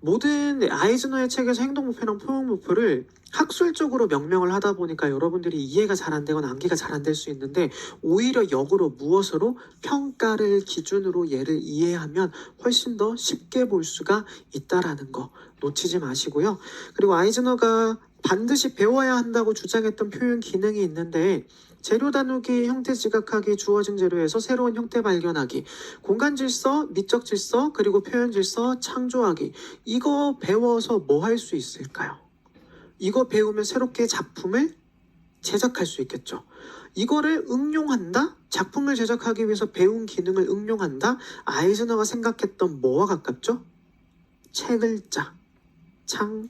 모든 아이즈너의 책에서 행동 목표랑 표현 목표를 학술적으로 명명을 하다 보니까 여러분들이 이해가 잘 안 되거나 암기가 잘 안 될 수 있는데 오히려 역으로 무엇으로 평가를 기준으로 얘를 이해하면 훨씬 더 쉽게 볼 수가 있다라는 거 놓치지 마시고요. 그리고 아이즈너가 반드시 배워야 한다고 주장했던 표현 기능이 있는데 재료 나누기, 형태 지각하기, 주어진 재료에서 새로운 형태 발견하기, 공간 질서, 미적 질서, 그리고 표현 질서 창조하기. 이거 배워서 뭐 할 수 있을까요? 이거 배우면 새롭게 작품을 제작할 수 있겠죠. 이거를 응용한다? 작품을 제작하기 위해서 배운 기능을 응용한다? 아이즈너가 생각했던 뭐와 가깝죠? 세 글자. 창의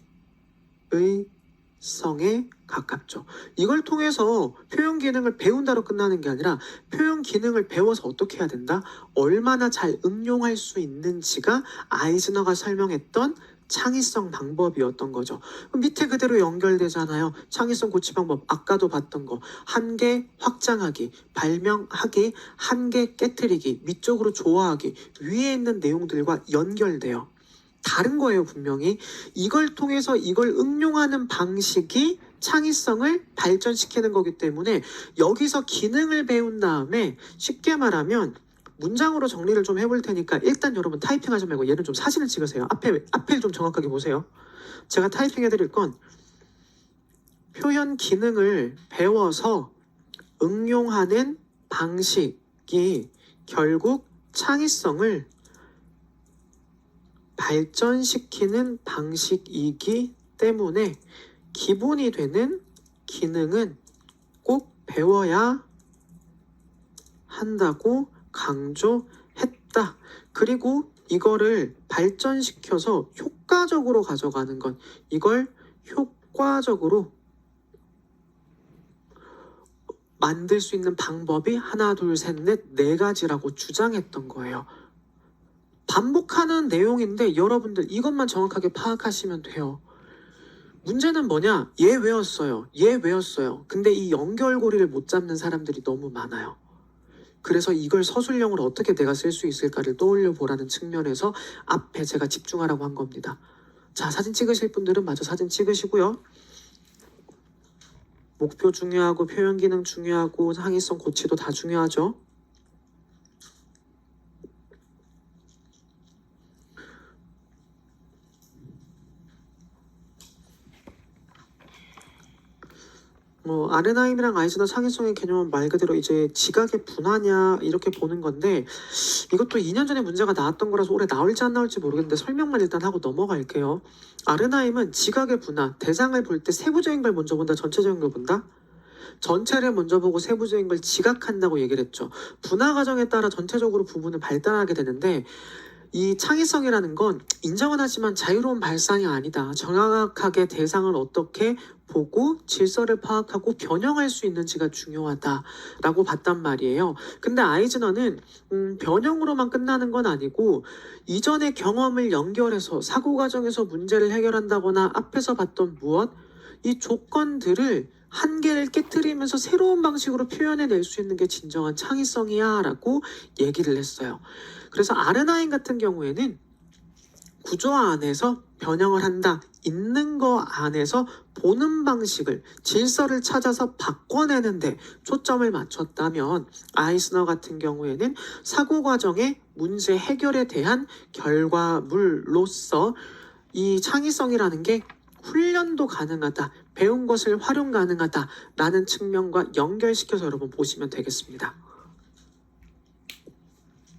성에 가깝죠. 이걸 통해서 표현 기능을 배운다로 끝나는 게 아니라 표현 기능을 배워서 어떻게 해야 된다? 얼마나 잘 응용할 수 있는지가 아이즈너가 설명했던 창의성 방법이었던 거죠. 그럼 밑에 그대로 연결되잖아요. 창의성 고치 방법 아까도 봤던 거 한계 확장하기, 발명하기, 한계 깨트리기, 밑쪽으로 조화하기 위에 있는 내용들과 연결돼요. 다른 거예요 분명히. 이걸 통해서 이걸 응용하는 방식이 창의성을 발전시키는 거기 때문에 여기서 기능을 배운 다음에 쉽게 말하면 문장으로 정리를 좀 해볼 테니까 일단 여러분 타이핑하지 말고 얘는 좀 사진을 찍으세요. 앞에 좀 정확하게 보세요. 제가 타이핑해 드릴 건 표현 기능을 배워서 응용하는 방식이 결국 창의성을 발전시키는 방식이기 때문에 기본이 되는 기능은 꼭 배워야 한다고 강조했다. 그리고 이거를 발전시켜서 효과적으로 가져가는 건 이걸 효과적으로 만들 수 있는 방법이 하나, 둘, 셋, 넷, 네 가지라고 주장했던 거예요. 반복하는 내용인데 여러분들 이것만 정확하게 파악하시면 돼요. 문제는 뭐냐? 얘 외웠어요. 얘 외웠어요. 근데 이 연결고리를 못 잡는 사람들이 너무 많아요. 그래서 이걸 서술형으로 어떻게 내가 쓸 수 있을까를 떠올려 보라는 측면에서 앞에 제가 집중하라고 한 겁니다. 자, 사진 찍으실 분들은 마저 사진 찍으시고요. 목표 중요하고 표현 기능 중요하고 창의성 고치도 다 중요하죠. 아르나임이랑 아이즈너 창의성의 개념은 말 그대로 이제 지각의 분화냐 이렇게 보는 건데 이것도 2년 전에 문제가 나왔던 거라서 올해 나올지 안 나올지 모르겠는데 설명만 일단 하고 넘어갈게요. 아르나임은 지각의 분화, 대상을 볼 때 세부적인 걸 먼저 본다, 전체적인 걸 본다? 전체를 먼저 보고 세부적인 걸 지각한다고 얘기를 했죠. 분화 과정에 따라 전체적으로 부분을 발달하게 되는데 이 창의성이라는 건 인정은 하지만 자유로운 발상이 아니다. 정확하게 대상을 어떻게 보고 질서를 파악하고 변형할 수 있는지가 중요하다라고 봤단 말이에요. 근데 아이즈너는 변형으로만 끝나는 건 아니고 이전의 경험을 연결해서 사고 과정에서 문제를 해결한다거나 앞에서 봤던 무엇 이 조건들을 한계를 깨트리면서 새로운 방식으로 표현해낼 수 있는 게 진정한 창의성이야 라고 얘기를 했어요. 그래서 아르나인 같은 경우에는 구조 안에서 변형을 한다. 있는 거 안에서 보는 방식을 질서를 찾아서 바꿔내는데 초점을 맞췄다면 아이즈너 같은 경우에는 사고 과정의 문제 해결에 대한 결과물로서 이 창의성이라는 게 훈련도 가능하다. 배운 것을 활용 가능하다라는 측면과 연결시켜서 여러분 보시면 되겠습니다.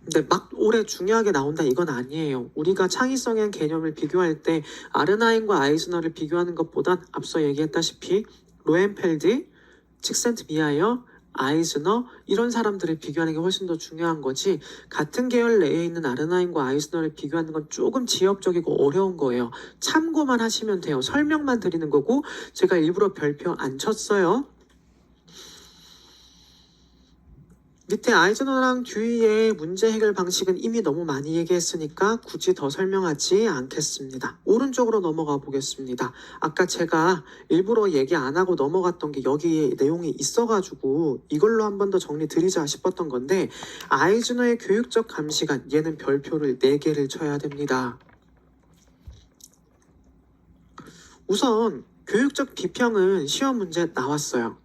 근데 막 올해 중요하게 나온다 이건 아니에요. 우리가 창의성의 개념을 비교할 때 아르나인과 아이즈너를 비교하는 것보단 앞서 얘기했다시피 로엔펠드, 칙센트미하이어, 아이즈너 이런 사람들을 비교하는 게 훨씬 더 중요한 거지 같은 계열 내에 있는 아르나인과 아이즈너를 비교하는 건 조금 지엽적이고 어려운 거예요. 참고만 하시면 돼요. 설명만 드리는 거고 제가 일부러 별표 안 쳤어요. 밑에 아이즈너랑 듀이의 문제 해결 방식은 이미 너무 많이 얘기했으니까 굳이 더 설명하지 않겠습니다. 오른쪽으로 넘어가 보겠습니다. 아까 제가 일부러 얘기 안 하고 넘어갔던 게 여기에 내용이 있어가지고 이걸로 한 번 더 정리 드리자 싶었던 건데 아이즈너의 교육적 감시관 얘는 별표를 4개를 쳐야 됩니다. 우선 교육적 비평은 시험 문제 나왔어요.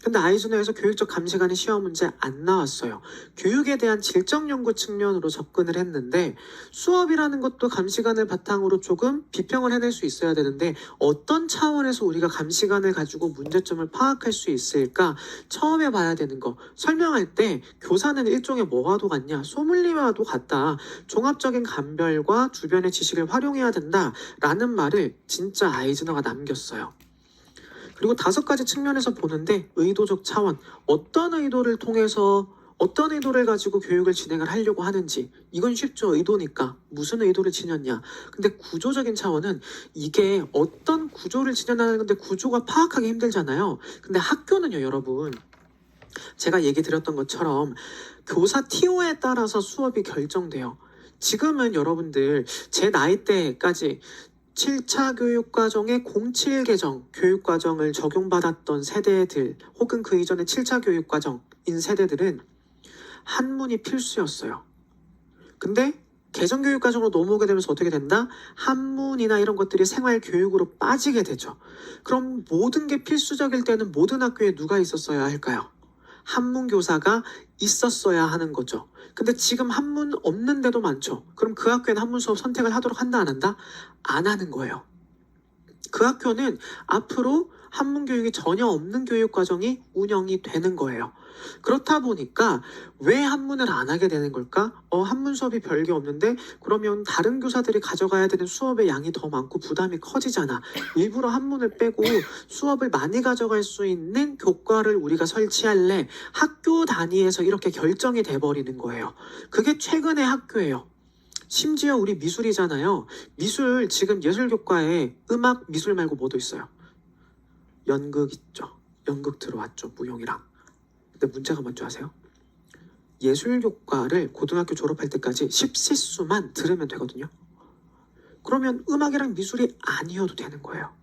근데 아이즈너에서 교육적 감시관의 시험 문제 안 나왔어요. 교육에 대한 질적 연구 측면으로 접근을 했는데 수업이라는 것도 감시관을 바탕으로 조금 비평을 해낼 수 있어야 되는데 어떤 차원에서 우리가 감시관을 가지고 문제점을 파악할 수 있을까? 처음에 봐야 되는 거. 설명할 때 교사는 일종의 뭐와도 같냐? 소믈리에와도 같다. 종합적인 감별과 주변의 지식을 활용해야 된다라는 말을 진짜 아이즈너가 남겼어요. 그리고 5가지 측면에서 보는데 의도적 차원, 어떤 의도를 통해서 어떤 의도를 가지고 교육을 진행을 하려고 하는지, 이건 쉽죠. 의도니까. 무슨 의도를 지녔냐. 근데 구조적인 차원은 이게 어떤 구조를 지녔나는 건데 구조가 파악하기 힘들잖아요. 근데 학교는요, 여러분. 제가 얘기 드렸던 것처럼 교사 TO에 따라서 수업이 결정돼요. 지금은 여러분들 제 나이 때까지 7차 교육과정의 07 개정 교육과정을 적용받았던 세대들 혹은 그 이전에 7차 교육과정인 세대들은 한문이 필수였어요. 근데 개정교육과정으로 넘어오게 되면서 어떻게 된다? 한문이나 이런 것들이 생활교육으로 빠지게 되죠. 그럼 모든 게 필수적일 때는 모든 학교에 누가 있었어야 할까요? 한문 교사가 있었어야 하는 거죠. 근데 지금 한문 없는 데도 많죠. 그럼 그 학교에는 한문 수업 선택을 하도록 한다, 안 한다? 안 하는 거예요. 그 학교는 앞으로 한문 교육이 전혀 없는 교육 과정이 운영이 되는 거예요. 그렇다 보니까 왜 한문을 안 하게 되는 걸까? 한문 수업이 별게 없는데 그러면 다른 교사들이 가져가야 되는 수업의 양이 더 많고 부담이 커지잖아. 일부러 한문을 빼고 수업을 많이 가져갈 수 있는 교과를 우리가 설치할래. 학교 단위에서 이렇게 결정이 돼버리는 거예요. 그게 최근의 학교예요. 심지어 우리 미술이잖아요. 미술 지금 예술교과에 음악, 미술 말고 뭐도 있어요? 연극 있죠. 연극 들어왔죠. 무용이랑. 근데 문제가 뭔지 아세요? 예술교과를 고등학교 졸업할 때까지 10세수만 들으면 되거든요. 그러면 음악이랑 미술이 아니어도 되는 거예요.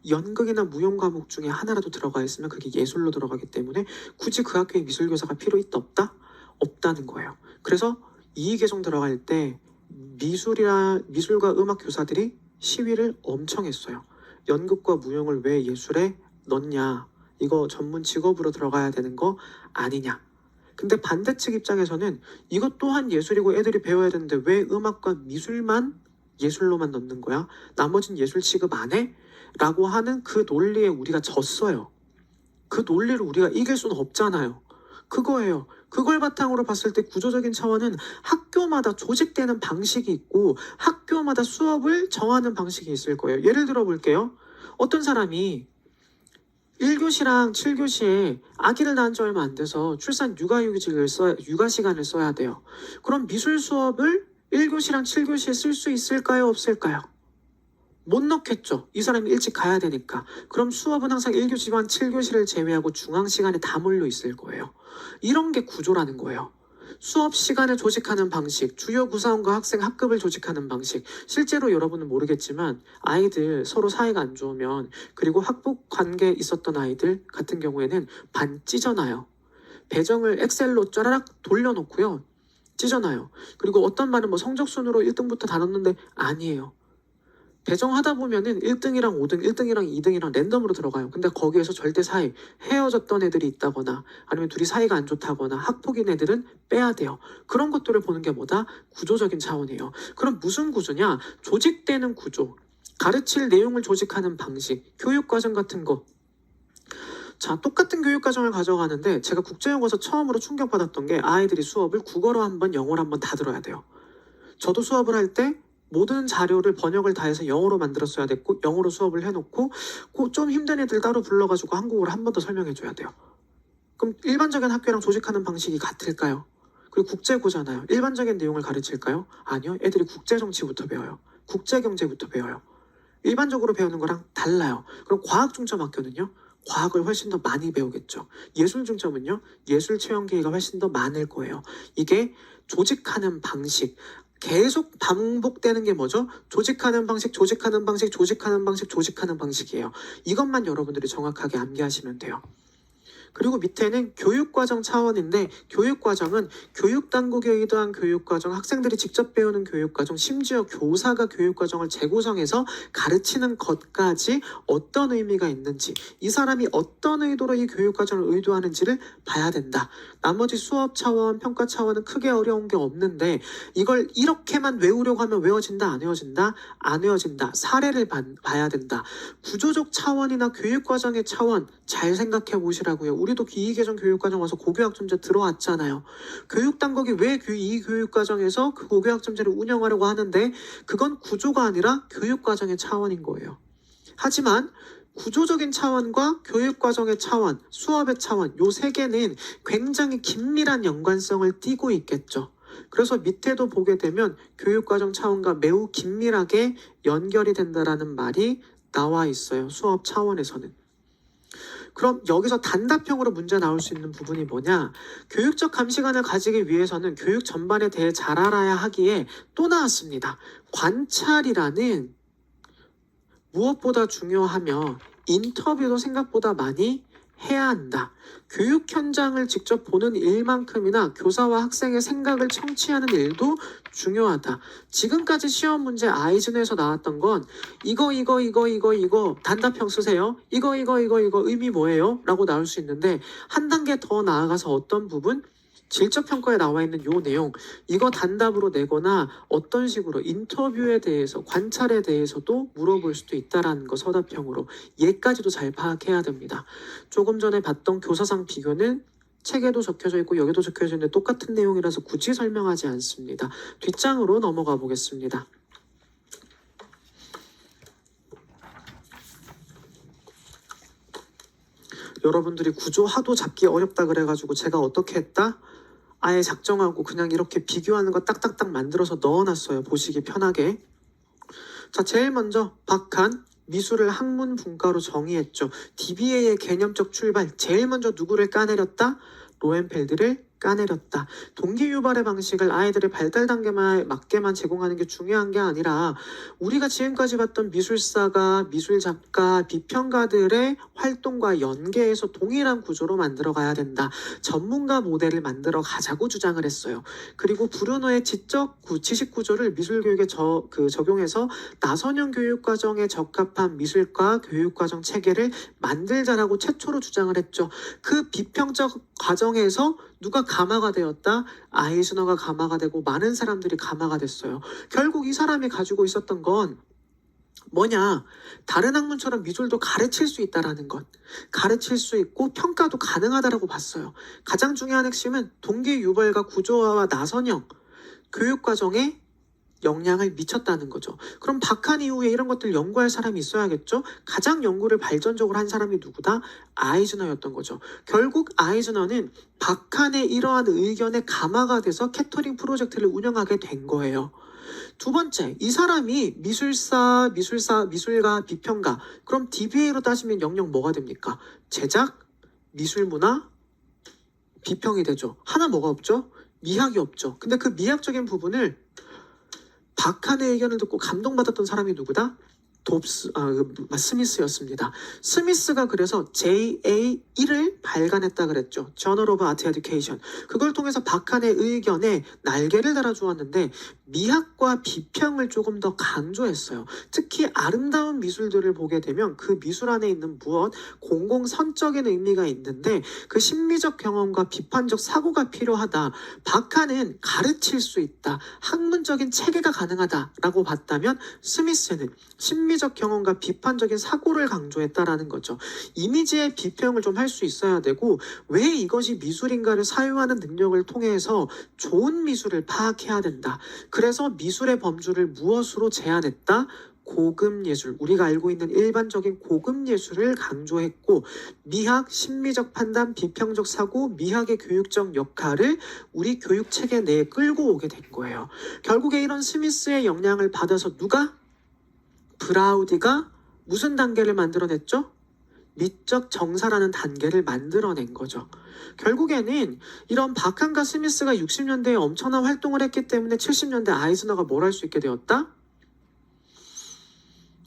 연극이나 무용 과목 중에 하나라도 들어가 있으면 그게 예술로 들어가기 때문에 굳이 그 학교에 미술교사가 필요 있다 없다? 없다는 거예요. 그래서 이의개정 들어갈 때 미술과 음악 교사들이 시위를 엄청 했어요. 연극과 무용을 왜 예술에 넣냐? 이거 전문 직업으로 들어가야 되는 거 아니냐? 근데 반대측 입장에서는 이것 또한 예술이고 애들이 배워야 되는데 왜 음악과 미술만 예술로만 넣는 거야? 나머진 예술 취급 안 해? 라고 하는 그 논리에 우리가 졌어요. 그 논리를 우리가 이길 수는 없잖아요. 그거예요. 그걸 바탕으로 봤을 때 구조적인 차원은 학교마다 조직되는 방식이 있고 학교마다 수업을 정하는 방식이 있을 거예요. 예를 들어 볼게요. 어떤 사람이 1교시랑 7교시에 아기를 낳은 지 얼마 안 돼서 출산 육아 시간을 써야 돼요. 그럼 미술 수업을 1교시랑 7교시에 쓸 수 있을까요? 없을까요? 못 넣겠죠. 이 사람이 일찍 가야 되니까. 그럼 수업은 항상 1교시만 7교시를 제외하고 중앙 시간에 다 몰려 있을 거예요. 이런 게 구조라는 거예요. 수업 시간을 조직하는 방식, 주요 구사원과 학생 학급을 조직하는 방식. 실제로 여러분은 모르겠지만 아이들 서로 사이가 안 좋으면 그리고 학폭 관계에 있었던 아이들 같은 경우에는 반 찢어놔요. 배정을 엑셀로 쫘라락 돌려놓고요. 찢어놔요. 그리고 어떤 말은 뭐 성적순으로 1등부터 다 넣는데 아니에요. 배정하다 보면은 1등이랑 5등, 1등이랑 2등이랑 랜덤으로 들어가요. 근데 거기에서 절대 사이, 헤어졌던 애들이 있다거나 아니면 둘이 사이가 안 좋다거나 학폭인 애들은 빼야 돼요. 그런 것들을 보는 게 뭐다? 구조적인 차원이에요. 그럼 무슨 구조냐? 조직되는 구조, 가르칠 내용을 조직하는 방식, 교육과정 같은 거. 자, 똑같은 교육과정을 가져가는데 제가 국제영어에서 처음으로 충격받았던 게 아이들이 수업을 국어로 한 번, 영어로 한 번 다 들어야 돼요. 저도 수업을 할때 모든 자료를 번역을 다 해서 영어로 만들었어야 됐고 영어로 수업을 해놓고 좀 힘든 애들 따로 불러가지고 한국어로 한 번 더 설명해줘야 돼요. 그럼 일반적인 학교랑 조직하는 방식이 같을까요? 그리고 국제고잖아요. 일반적인 내용을 가르칠까요? 아니요. 애들이 국제정치부터 배워요. 국제경제부터 배워요. 일반적으로 배우는 거랑 달라요. 그럼 과학중점학교는요? 과학을 훨씬 더 많이 배우겠죠. 예술중점은요? 예술 체험 기회가 훨씬 더 많을 거예요. 이게 조직하는 방식, 계속 반복되는 게 뭐죠? 조직하는 방식, 조직하는 방식, 조직하는 방식, 조직하는 방식이에요. 이것만 여러분들이 정확하게 암기하시면 돼요. 그리고 밑에는 교육과정 차원인데 교육과정은 교육당국에 의도한 교육과정, 학생들이 직접 배우는 교육과정, 심지어 교사가 교육과정을 재구성해서 가르치는 것까지 어떤 의미가 있는지, 이 사람이 어떤 의도로 이 교육과정을 의도하는지를 봐야 된다. 나머지 수업 차원, 평가 차원은 크게 어려운 게 없는데 이걸 이렇게만 외우려고 하면 외워진다, 안 외워진다? 안 외워진다. 사례를 봐야 된다. 구조적 차원이나 교육과정의 차원 잘 생각해 보시라고요. 우리도 이의개정 교육과정 와서 고교학점제 들어왔잖아요. 교육당국이 왜 이 교육과정에서 그 고교학점제를 운영하려고 하는데 그건 구조가 아니라 교육과정의 차원인 거예요. 하지만 구조적인 차원과 교육과정의 차원, 수업의 차원, 요 세 개는 굉장히 긴밀한 연관성을 띠고 있겠죠. 그래서 밑에도 보게 되면 교육과정 차원과 매우 긴밀하게 연결이 된다라는 말이 나와 있어요. 수업 차원에서는. 그럼 여기서 단답형으로 문제 나올 수 있는 부분이 뭐냐? 교육적 감시관을 가지기 위해서는 교육 전반에 대해 잘 알아야 하기에 또 나왔습니다. 관찰이라는 무엇보다 중요하며 인터뷰도 생각보다 많이 해야 한다. 교육 현장을 직접 보는 일만큼이나 교사와 학생의 생각을 청취하는 일도 중요하다. 지금까지 시험 문제 아이즈너에서 나왔던 건 이거 단답형 쓰세요. 이거 의미 뭐예요? 라고 나올 수 있는데 한 단계 더 나아가서 어떤 부분? 질적 평가에 나와 있는 요 내용 이거 단답으로 내거나 어떤 식으로 인터뷰에 대해서 관찰에 대해서도 물어볼 수도 있다라는 거 서답형으로 얘까지도 잘 파악해야 됩니다. 조금 전에 봤던 교사상 비교는 책에도 적혀져 있고 여기도 적혀져 있는데 똑같은 내용이라서 굳이 설명하지 않습니다. 뒷장으로 넘어가 보겠습니다. 여러분들이 구조 하도 잡기 어렵다 그래가지고 제가 어떻게 했다? 아예 작정하고 그냥 이렇게 비교하는 거 딱딱딱 만들어서 넣어놨어요. 보시기 편하게. 자, 제일 먼저 박한 미술을 학문 분과로 정의했죠. DBA의 개념적 출발. 제일 먼저 누구를 까내렸다? 로엔펠드를 까내렸다. 동기 유발의 방식을 아이들의 발달 단계에 맞게만 제공하는 게 중요한 게 아니라 우리가 지금까지 봤던 미술사가 미술 작가, 비평가들의 활동과 연계해서 동일한 구조로 만들어 가야 된다. 전문가 모델을 만들어 가자고 주장을 했어요. 그리고 브루노의 지식 구조를 미술 교육에 적용해서 나선형 교육 과정에 적합한 미술과 교육 과정 체계를 만들자라고 최초로 주장을 했죠. 그 비평적 과정에서 누가 가마가 되었다? 아이즈너가 가마가 되고 많은 사람들이 가마가 됐어요. 결국 이 사람이 가지고 있었던 건 뭐냐? 다른 학문처럼 미술도 가르칠 수 있다라는 것. 가르칠 수 있고 평가도 가능하다라고 봤어요. 가장 중요한 핵심은 동기 유발과 구조화와 나선형 교육과정에 영향을 미쳤다는 거죠. 그럼 박한 이후에 이런 것들 연구할 사람이 있어야겠죠? 가장 연구를 발전적으로 한 사람이 누구다? 아이즈너였던 거죠. 결국 아이즈너는 박한의 이러한 의견에 감화가 돼서 캐터링 프로젝트를 운영하게 된 거예요. 두 번째, 이 사람이 미술가, 비평가. 그럼 DBA로 따지면 영역 뭐가 됩니까? 제작, 미술문화, 비평이 되죠. 하나 뭐가 없죠? 미학이 없죠. 근데 그 미학적인 부분을 박한의 의견을 듣고 감동받았던 사람이 누구다? 스미스였습니다. 스미스가 그래서 JA1을 발간했다 그랬죠. Journal of Art Education. 그걸 통해서 박한의 의견에 날개를 달아주었는데 미학과 비평을 조금 더 강조했어요. 특히 아름다운 미술들을 보게 되면 그 미술 안에 있는 무엇, 공공선적인 의미가 있는데 그 심미적 경험과 비판적 사고가 필요하다. 박한은 가르칠 수 있다. 학문적인 체계가 가능하다라고 봤다면 스미스는 심미적 경험과 비판적인 사고를 강조했다라는 거죠. 이미지의 비평을 좀 할 수 있어야 되고 왜 이것이 미술인가를 사유하는 능력을 통해서 좋은 미술을 파악해야 된다. 그래서 미술의 범주를 무엇으로 제한했다? 고급 예술, 우리가 알고 있는 일반적인 고급 예술을 강조했고 미학, 심미적 판단, 비평적 사고, 미학의 교육적 역할을 우리 교육 체계 내에 끌고 오게 된 거예요. 결국에 이런 스미스의 영향을 받아서 누가? 브라우디가 무슨 단계를 만들어냈죠? 미적 정사라는 단계를 만들어낸 거죠. 결국에는 이런 박한과 스미스가 60년대에 엄청난 활동을 했기 때문에 70년대 아이즈너가 뭘 할 수 있게 되었다?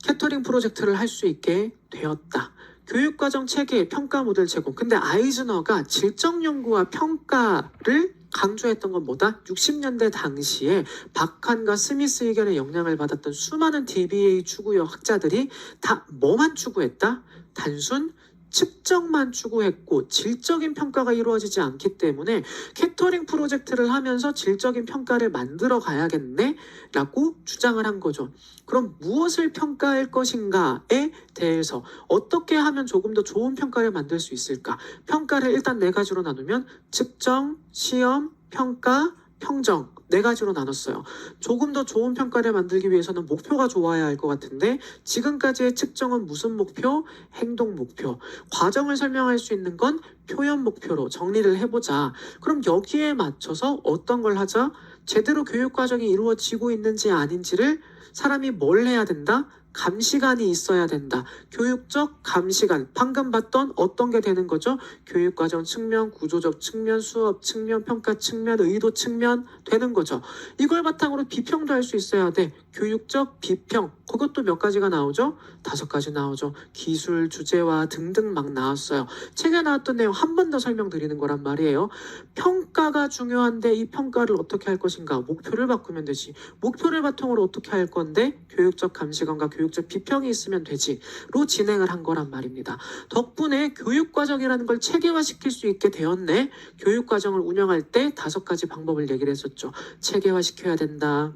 캐터링 프로젝트를 할 수 있게 되었다. 교육과정 체계, 평가 모델 제공. 근데 아이즈너가 질적 연구와 평가를 강조했던 건 뭐다? 60년대 당시에 박한과 스미스 의견에 영향을 받았던 수많은 DBA 추구형 학자들이 다 뭐만 추구했다? 단순 측정만 추구했고 질적인 평가가 이루어지지 않기 때문에 캐터링 프로젝트를 하면서 질적인 평가를 만들어 가야겠네 라고 주장을 한 거죠. 그럼 무엇을 평가할 것인가에 대해서 어떻게 하면 조금 더 좋은 평가를 만들 수 있을까? 평가를 일단 네 가지로 나누면 측정, 시험, 평가, 평정 네 가지로 나눴어요. 조금 더 좋은 평가를 만들기 위해서는 목표가 좋아야 할 것 같은데 지금까지의 측정은 무슨 목표? 행동 목표. 과정을 설명할 수 있는 건 표현 목표로 정리를 해보자. 그럼 여기에 맞춰서 어떤 걸 하자? 제대로 교육 과정이 이루어지고 있는지 아닌지를 사람이 뭘 해야 된다? 감시관이 있어야 된다. 교육적 감시관. 방금 봤던 어떤 게 되는 거죠? 교육과정 측면, 구조적 측면, 수업 측면, 평가 측면, 의도 측면 되는 거죠. 이걸 바탕으로 비평도 할 수 있어야 돼. 교육적 비평. 그것도 몇 가지가 나오죠? 5가지 나오죠. 기술, 주제와 등등 막 나왔어요. 책에 나왔던 내용 한 번 더 설명드리는 거란 말이에요. 평가가 중요한데 이 평가를 어떻게 할 것인가? 목표를 바꾸면 되지. 목표를 바탕으로 어떻게 할 건데? 교육적 감시관과 교육적 비평이 있으면 되지로 진행을 한 거란 말입니다. 덕분에 교육과정이라는 걸 체계화시킬 수 있게 되었네. 교육과정을 운영할 때 5가지 방법을 얘기를 했었죠. 체계화시켜야 된다.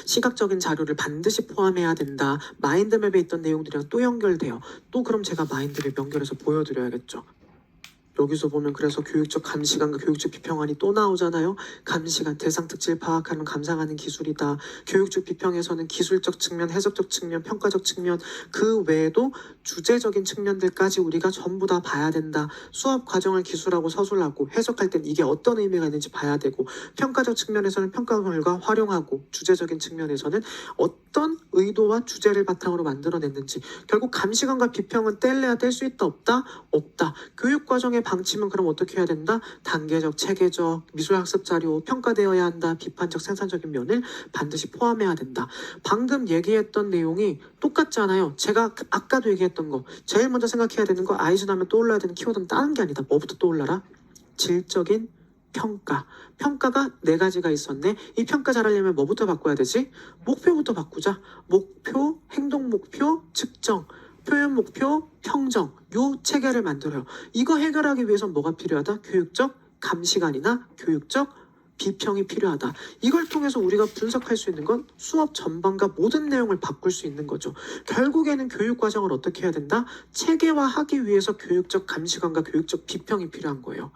시각적인 자료를 반드시 포함해야 된다. 마인드맵에 있던 내용들이랑 또 연결돼요. 또 그럼 제가 마인드맵 연결해서 보여드려야겠죠. 여기서 보면 그래서 교육적 감시관과 교육적 비평안이 또 나오잖아요. 감시관, 대상 특질 파악하는 감상하는 기술이다. 교육적 비평에서는 기술적 측면, 해석적 측면, 평가적 측면 그 외에도 주제적인 측면들까지 우리가 전부 다 봐야 된다. 수업 과정을 기술하고 서술하고 해석할 땐 이게 어떤 의미가 있는지 봐야 되고 평가적 측면에서는 평가 결과 활용하고 주제적인 측면에서는 어떤 의도와 주제를 바탕으로 만들어냈는지 결국 감시관과 비평은 뗄래야 뗄 수 있다 없다? 없다. 교육 과정의 방침은 그럼 어떻게 해야 된다? 단계적, 체계적, 미술학습 자료 평가되어야 한다. 비판적, 생산적인 면을 반드시 포함해야 된다. 방금 얘기했던 내용이 똑같잖아요. 제가 아까도 얘기했던 거 제일 먼저 생각해야 되는 거 아이즈너 하면 떠올라야 되는 키워드는 다른 게 아니다. 뭐부터 떠올라라? 질적인 평가. 평가가 4가지가 있었네. 이 평가 잘하려면 뭐부터 바꿔야 되지? 목표부터 바꾸자. 목표, 행동 목표, 측정. 표현 목표, 평정, 요 체계를 만들어요. 이거 해결하기 위해서 뭐가 필요하다? 교육적 감시관이나 교육적 비평이 필요하다. 이걸 통해서 우리가 분석할 수 있는 건 수업 전반과 모든 내용을 바꿀 수 있는 거죠. 결국에는 교육 과정을 어떻게 해야 된다? 체계화하기 위해서 교육적 감시관과 교육적 비평이 필요한 거예요.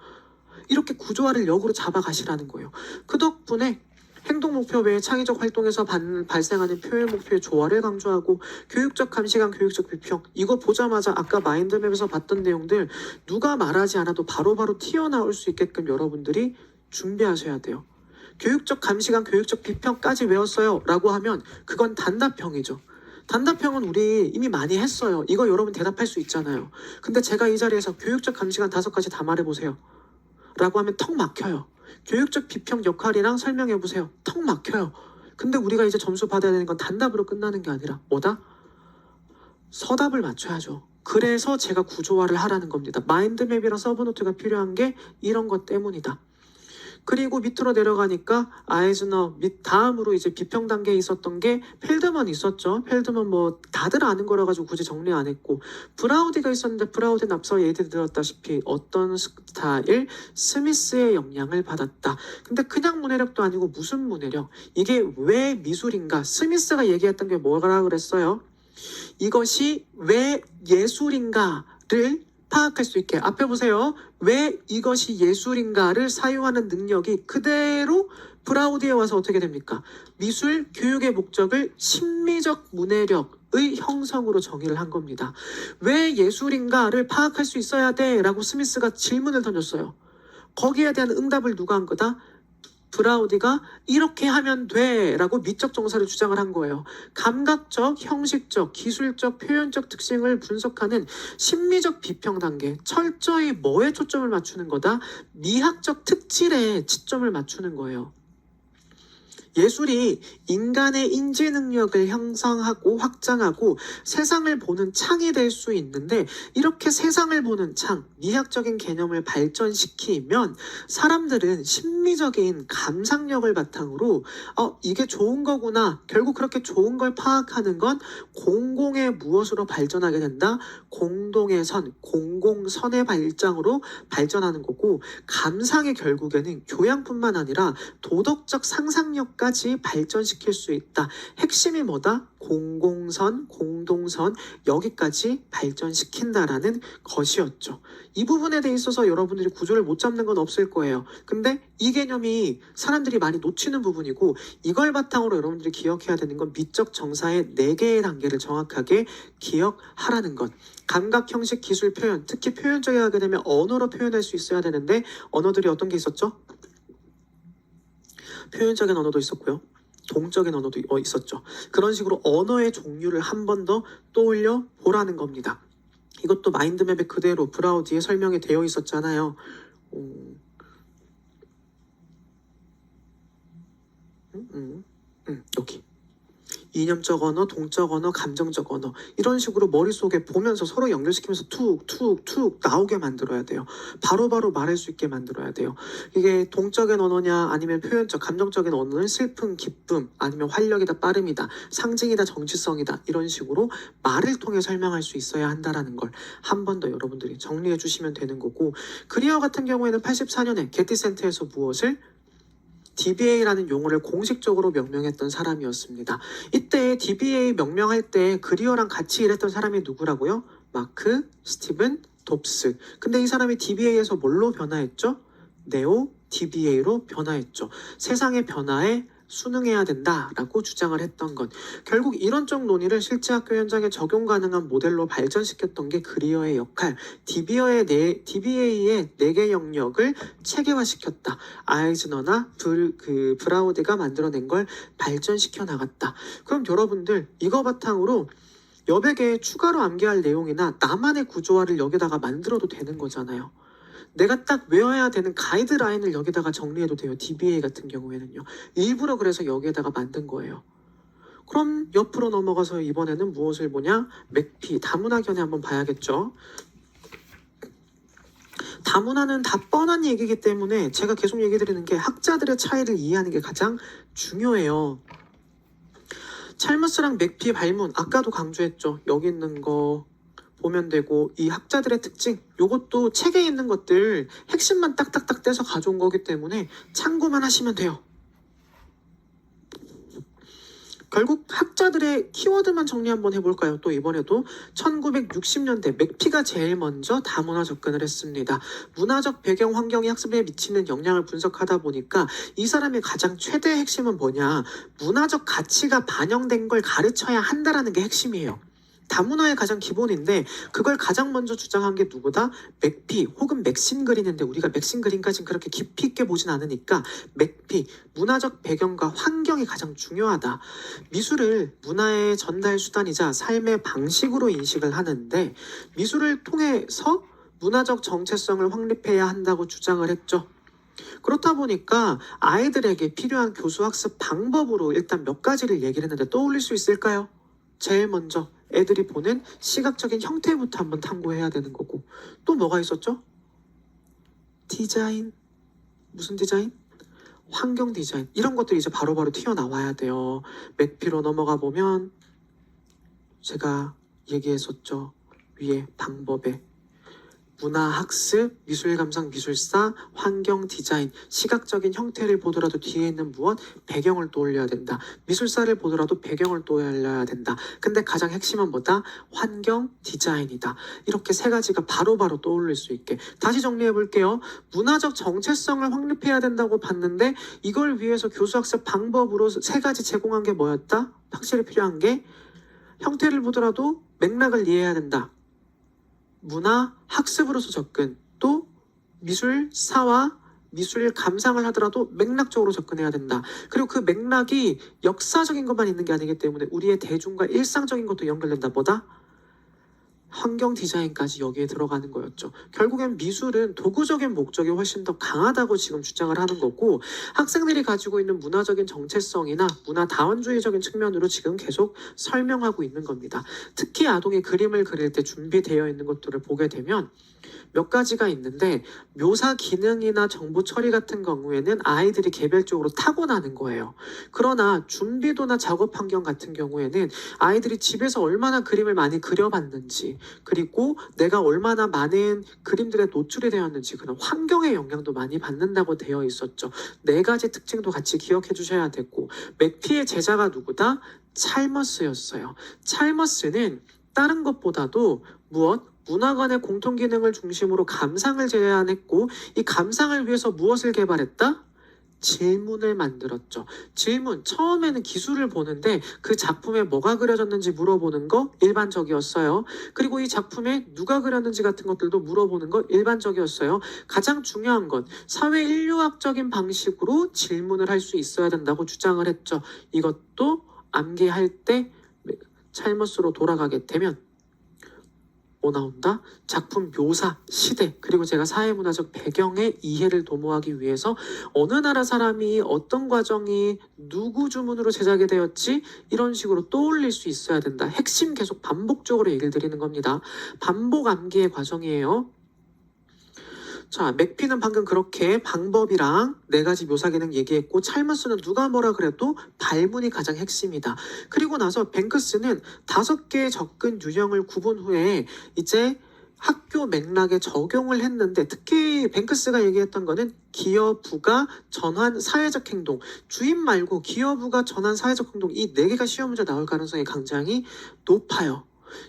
이렇게 구조화를 역으로 잡아가시라는 거예요. 그 덕분에 행동 목표 외에 창의적 활동에서 발생하는 표현 목표의 조화를 강조하고 교육적 감시관, 교육적 비평 이거 보자마자 아까 마인드맵에서 봤던 내용들 누가 말하지 않아도 바로바로 튀어나올 수 있게끔 여러분들이 준비하셔야 돼요. 교육적 감시관, 교육적 비평까지 외웠어요 라고 하면 그건 단답형이죠. 단답형은 우리 이미 많이 했어요. 이거 여러분 대답할 수 있잖아요. 근데 제가 이 자리에서 교육적 감시관 5가지 다 말해보세요 라고 하면 턱 막혀요. 교육적 비평 역할이랑 설명해보세요. 턱 막혀요. 근데 우리가 이제 점수 받아야 되는 건 단답으로 끝나는 게 아니라 뭐다? 서답을 맞춰야죠. 그래서 제가 구조화를 하라는 겁니다. 마인드맵이랑 서브노트가 필요한 게 이런 것 때문이다. 그리고 밑으로 내려가니까 아이즈너 다음으로 이제 비평 단계에 있었던 게 펠드먼 있었죠. 펠드먼 뭐 다들 아는 거라 가지고 굳이 정리 안 했고 브라우디가 있었는데 브라우디는 앞서 예를 들었다시피 어떤 스타일 스미스의 영향을 받았다. 근데 그냥 문해력도 아니고 무슨 문해력? 이게 왜 미술인가? 스미스가 얘기했던 게 뭐라 그랬어요? 이것이 왜 예술인가를 파악할 수 있게 앞에 보세요. 왜 이것이 예술인가를 사유하는 능력이 그대로 브라우디에 와서 어떻게 됩니까? 미술 교육의 목적을 심미적 문해력의 형성으로 정의를 한 겁니다. 왜 예술인가를 파악할 수 있어야 돼? 라고 스미스가 질문을 던졌어요. 거기에 대한 응답을 누가 한 거다? 브라우디가 이렇게 하면 돼 라고 미적 정사를 주장을 한 거예요. 감각적, 형식적, 기술적, 표현적 특징을 분석하는 심미적 비평 단계. 철저히 뭐에 초점을 맞추는 거다? 미학적 특질에 치점을 맞추는 거예요. 예술이 인간의 인지 능력을 형성하고 확장하고 세상을 보는 창이 될 수 있는데 이렇게 세상을 보는 창, 미학적인 개념을 발전시키면 사람들은 심미적인 감상력을 바탕으로 이게 좋은 거구나. 결국 그렇게 좋은 걸 파악하는 건 공공의 무엇으로 발전하게 된다? 공동의 선, 공공선의 발장으로 발전하는 거고 감상의 결국에는 교양뿐만 아니라 도덕적 상상력 여기까지 발전시킬 수 있다. 핵심이 뭐다? 공공선, 공동선 여기까지 발전시킨다라는 것이었죠. 이 부분에 대해 있어서 여러분들이 구조를 못 잡는 건 없을 거예요. 근데 이 개념이 사람들이 많이 놓치는 부분이고 이걸 바탕으로 여러분들이 기억해야 되는 건 미적 정사의 4개의 단계를 정확하게 기억하라는 것. 감각, 형식, 기술, 표현. 특히 표현적이 하게 되면 언어로 표현할 수 있어야 되는데 언어들이 어떤 게 있었죠? 표현적인 언어도 있었고요. 동적인 언어도 있었죠. 그런 식으로 언어의 종류를 한 번 더 떠올려 보라는 겁니다. 이것도 마인드맵에 그대로 브라우디에 설명이 되어 있었잖아요. 여기. 이념적 언어, 동적 언어, 감정적 언어 이런 식으로 머릿속에 보면서 서로 연결시키면서 툭툭툭 나오게 만들어야 돼요. 바로바로 말할 수 있게 만들어야 돼요. 이게 동적인 언어냐 아니면 표현적, 감정적인 언어는 슬픔, 기쁨 아니면 활력이다, 빠름이다, 상징이다, 정치성이다 이런 식으로 말을 통해 설명할 수 있어야 한다라는 걸 한 번 더 여러분들이 정리해 주시면 되는 거고 그리어 같은 경우에는 84년에 게티센터에서 무엇을 DBA라는 용어를 공식적으로 명명했던 사람이었습니다. 이때 DBA 명명할 때 그리어랑 같이 일했던 사람이 누구라고요? 마크 스티븐 dob스. 근데 이 사람이 DBA에서 뭘로 변화했죠? 네오 DBA로 변화했죠. 세상의 변화에 순응해야 된다라고 주장을 했던 것. 결국 이런 쪽 논의를 실제 학교 현장에 적용 가능한 모델로 발전시켰던 게 그리어의 역할, DBA의 4개 영역을 체계화시켰다. 아이즈너나 브라우드가 만들어낸 걸 발전시켜 나갔다. 그럼 여러분들 이거 바탕으로 여백에 추가로 암기할 내용이나 나만의 구조화를 여기다가 만들어도 되는 거잖아요. 내가 딱 외워야 되는 가이드라인을 여기다가 정리해도 돼요. DBA 같은 경우에는요. 일부러 그래서 여기에다가 만든 거예요. 그럼 옆으로 넘어가서 이번에는 무엇을 보냐? 맥피, 다문화견해 한번 봐야겠죠. 다문화는 다 뻔한 얘기이기 때문에 제가 계속 얘기 드리는 게 학자들의 차이를 이해하는 게 가장 중요해요. 찰머스랑 맥피 발문 아까도 강조했죠. 여기 있는 거 보면 되고 이 학자들의 특징 요것도 책에 있는 것들 핵심만 딱딱딱 떼서 가져온 거기 때문에 참고만 하시면 돼요. 결국 학자들의 키워드만 정리 한번 해볼까요? 또 이번에도 1960년대 맥피가 제일 먼저 다문화 접근을 했습니다. 문화적 배경 환경이 학습에 미치는 영향을 분석하다 보니까 이 사람의 가장 최대 핵심은 뭐냐? 문화적 가치가 반영된 걸 가르쳐야 한다라는 게 핵심이에요. 다문화의 가장 기본인데 그걸 가장 먼저 주장한 게 누구다? 맥피 혹은 맥심 그린인데 우리가 맥심 그린까지는 그렇게 깊이 있게 보진 않으니까 맥피, 문화적 배경과 환경이 가장 중요하다. 미술을 문화의 전달 수단이자 삶의 방식으로 인식을 하는데 미술을 통해서 문화적 정체성을 확립해야 한다고 주장을 했죠. 그렇다 보니까 아이들에게 필요한 교수학습 방법으로 일단 몇 가지를 얘기를 했는데 떠올릴 수 있을까요? 제일 먼저 애들이 보는 시각적인 형태부터 한번 탐구해야 되는 거고 또 뭐가 있었죠? 디자인. 무슨 디자인? 환경 디자인. 이런 것들이 이제 바로바로 튀어나와야 돼요. 맥피로 넘어가 보면 제가 얘기했었죠. 위에 방법에 문화학습, 미술감상, 미술사, 환경, 디자인, 시각적인 형태를 보더라도 뒤에 있는 무엇? 배경을 떠올려야 된다. 미술사를 보더라도 배경을 떠올려야 된다. 근데 가장 핵심은 뭐다? 환경, 디자인이다. 이렇게 세 가지가 바로바로 떠올릴 수 있게. 다시 정리해 볼게요. 문화적 정체성을 확립해야 된다고 봤는데 이걸 위해서 교수학습 방법으로 세 가지 제공한 게 뭐였다? 확실히 필요한 게 형태를 보더라도 맥락을 이해해야 된다. 문화 학습으로서 접근, 또 미술사와 미술 감상을 하더라도 맥락적으로 접근해야 된다. 그리고 그 맥락이 역사적인 것만 있는 게 아니기 때문에 우리의 대중과 일상적인 것도 연결된다. 뭐다? 환경 디자인까지 여기에 들어가는 거였죠. 결국엔 미술은 도구적인 목적이 훨씬 더 강하다고 지금 주장을 하는 거고 학생들이 가지고 있는 문화적인 정체성이나 문화 다원주의적인 측면으로 지금 계속 설명하고 있는 겁니다. 특히 아동이 그림을 그릴 때 준비되어 있는 것들을 보게 되면 몇 가지가 있는데 묘사 기능이나 정보 처리 같은 경우에는 아이들이 개별적으로 타고나는 거예요. 그러나 준비도나 작업 환경 같은 경우에는 아이들이 집에서 얼마나 그림을 많이 그려봤는지 그리고 내가 얼마나 많은 그림들에 노출이 되었는지 그런 환경의 영향도 많이 받는다고 되어 있었죠. 네 가지 특징도 같이 기억해 주셔야 되고, 맥피의 제자가 누구다? 찰머스였어요. 찰머스는 다른 것보다도 문화관의 공통 기능을 중심으로 감상을 제안했고, 이 감상을 위해서 무엇을 개발했다? 질문을 만들었죠. 질문, 처음에는 기술을 보는데 그 작품에 뭐가 그려졌는지 물어보는 거 일반적이었어요. 그리고 이 작품에 누가 그렸는지 같은 것들도 물어보는 거 일반적이었어요. 가장 중요한 건 사회 인류학적인 방식으로 질문을 할 수 있어야 된다고 주장을 했죠. 이것도 암기할 때 찰머스로 돌아가게 되면 뭐 나온다? 작품 묘사, 시대, 그리고 제가 사회문화적 배경의 이해를 도모하기 위해서 어느 나라 사람이 어떤 과정이 누구 주문으로 제작이 되었지? 이런 식으로 떠올릴 수 있어야 된다. 핵심 계속 반복적으로 얘기를 드리는 겁니다. 반복 암기의 과정이에요. 자, 맥피는 방금 그렇게 방법이랑 네 가지 묘사 기능 얘기했고, 찰머스는 누가 뭐라 그래도 발문이 가장 핵심이다. 그리고 나서 뱅크스는 5개의 접근 유형을 구분 후에 이제 학교 맥락에 적용을 했는데, 특히 뱅크스가 얘기했던 거는 기여부가 전환 사회적 행동, 주인 말고 기여부가 전환 사회적 행동, 이 4개가 시험 문제 나올 가능성이 굉장히 높아요.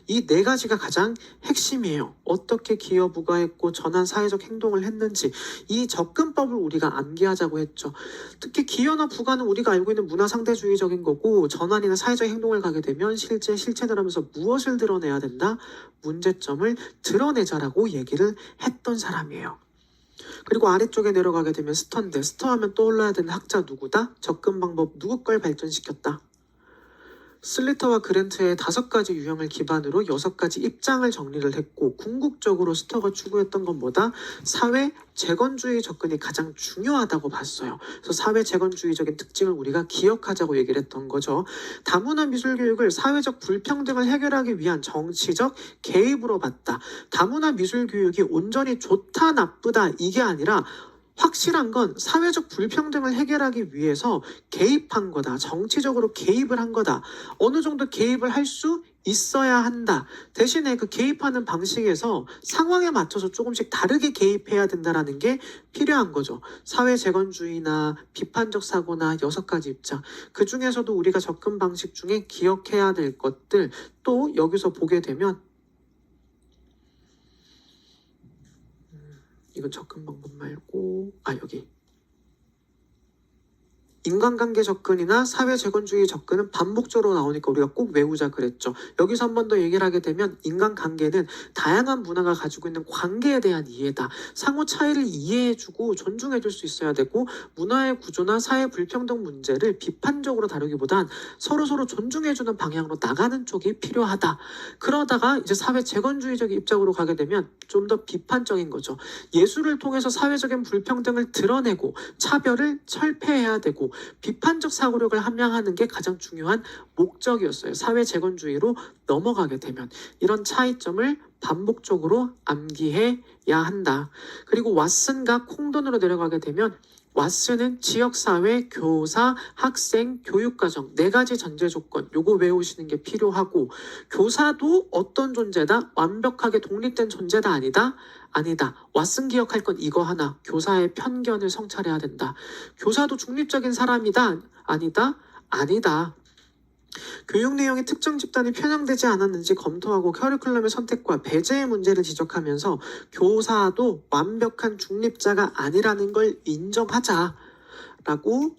이 4가지가 가장 핵심이에요. 어떻게 기여부가 했고 전환 사회적 행동을 했는지, 이 접근법을 우리가 암기하자고 했죠. 특히 기여나 부가는 우리가 알고 있는 문화 상대주의적인 거고, 전환이나 사회적 행동을 가게 되면 실천을 하면서 무엇을 드러내야 된다? 문제점을 드러내자라고 얘기를 했던 사람이에요. 그리고 아래쪽에 내려가게 되면 스터인데, 스터하면 떠올라야 되는 학자 누구다? 접근 방법 누구 걸 발전시켰다? 슬리터와 그랜트의 5가지 유형을 기반으로 6가지 입장을 정리를 했고, 궁극적으로 스터가 추구했던 건 뭐다? 사회 재건주의 접근이 가장 중요하다고 봤어요. 그래서 사회 재건주의적인 특징을 우리가 기억하자고 얘기를 했던 거죠. 다문화 미술 교육을 사회적 불평등을 해결하기 위한 정치적 개입으로 봤다. 다문화 미술 교육이 온전히 좋다 나쁘다 이게 아니라 확실한 건 사회적 불평등을 해결하기 위해서 개입한 거다. 정치적으로 개입을 한 거다. 어느 정도 개입을 할 수 있어야 한다. 대신에 그 개입하는 방식에서 상황에 맞춰서 조금씩 다르게 개입해야 된다라는 게 필요한 거죠. 사회 재건주의나 비판적 사고나 6가지 입장. 그 중에서도 우리가 접근 방식 중에 기억해야 될 것들, 또 여기서 보게 되면 이건 접근 방법 말고, 여기 인간관계 접근이나 사회 재건주의 접근은 반복적으로 나오니까 우리가 꼭 외우자 그랬죠. 여기서 한 번 더 얘기를 하게 되면, 인간관계는 다양한 문화가 가지고 있는 관계에 대한 이해다. 상호 차이를 이해해주고 존중해줄 수 있어야 되고, 문화의 구조나 사회 불평등 문제를 비판적으로 다루기보단 서로 존중해주는 방향으로 나가는 쪽이 필요하다. 그러다가 이제 사회 재건주의적 입장으로 가게 되면 좀 더 비판적인 거죠. 예술을 통해서 사회적인 불평등을 드러내고 차별을 철폐해야 되고, 비판적 사고력을 함양하는 게 가장 중요한 목적이었어요. 사회 재건주의로 넘어가게 되면 이런 차이점을 반복적으로 암기해야 한다. 그리고 왓슨과 콩돈으로 내려가게 되면, 왓슨은 지역사회, 교사, 학생, 교육과정 4가지 전제 조건, 요거 외우시는 게 필요하고, 교사도 어떤 존재다? 완벽하게 독립된 존재다 아니다? 아니다. 왓슨 기억할 건 이거 하나, 교사의 편견을 성찰해야 된다. 교사도 중립적인 사람이다? 아니다? 아니다. 교육 내용이 특정 집단이 편향되지 않았는지 검토하고 커리큘럼의 선택과 배제의 문제를 지적하면서 교사도 완벽한 중립자가 아니라는 걸 인정하자라고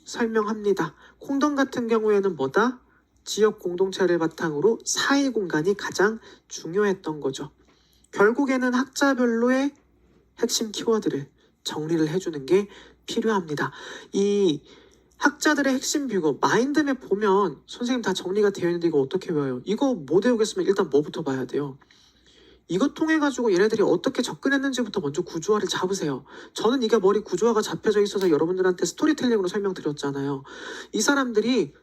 설명합니다. 콩던 같은 경우에는 뭐다? 지역 공동체를 바탕으로 사회 공간이 가장 중요했던 거죠. 결국에는 학자별로의 핵심 키워드를 정리를 해주는 게 필요합니다. 이 학자들의 핵심 비교, 마인드맵 보면 선생님 다 정리가 되어 있는데 이거 어떻게 외워요? 이거 못 외우겠으면 일단 뭐부터 봐야 돼요? 이거 통해 가지고 얘네들이 어떻게 접근했는지부터 먼저 구조화를 잡으세요. 저는 이게 머리 구조화가 잡혀져 있어서 여러분들한테 스토리텔링으로 설명드렸잖아요. 이 사람들이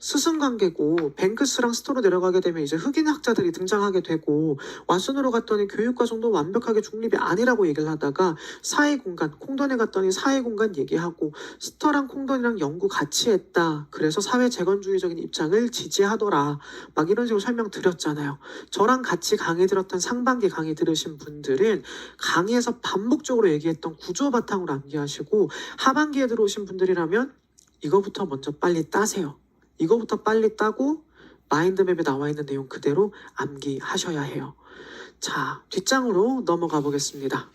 스승 관계고 뱅크스랑 스토로 내려가게 되면 이제 흑인 학자들이 등장하게 되고 왓슨으로 갔더니 교육 과정도 완벽하게 중립이 아니라고 얘기를 하다가 사회 공간 콩던에 갔더니 사회 공간 얘기하고 스터랑 콩던이랑 연구 같이 했다. 그래서 사회 재건주의적인 입장을 지지하더라. 막 이런 식으로 설명드렸잖아요. 저랑 같이 강의 들었던 상반기 강의 들으신 분들은 강의에서 반복적으로 얘기했던 구조 바탕으로 암기하시고 하반기에 들어오신 분들이라면 이거부터 먼저 빨리 따세요. 이거부터 빨리 따고 마인드맵에 나와 있는 내용 그대로 암기하셔야 해요. 자, 뒷장으로 넘어가 보겠습니다.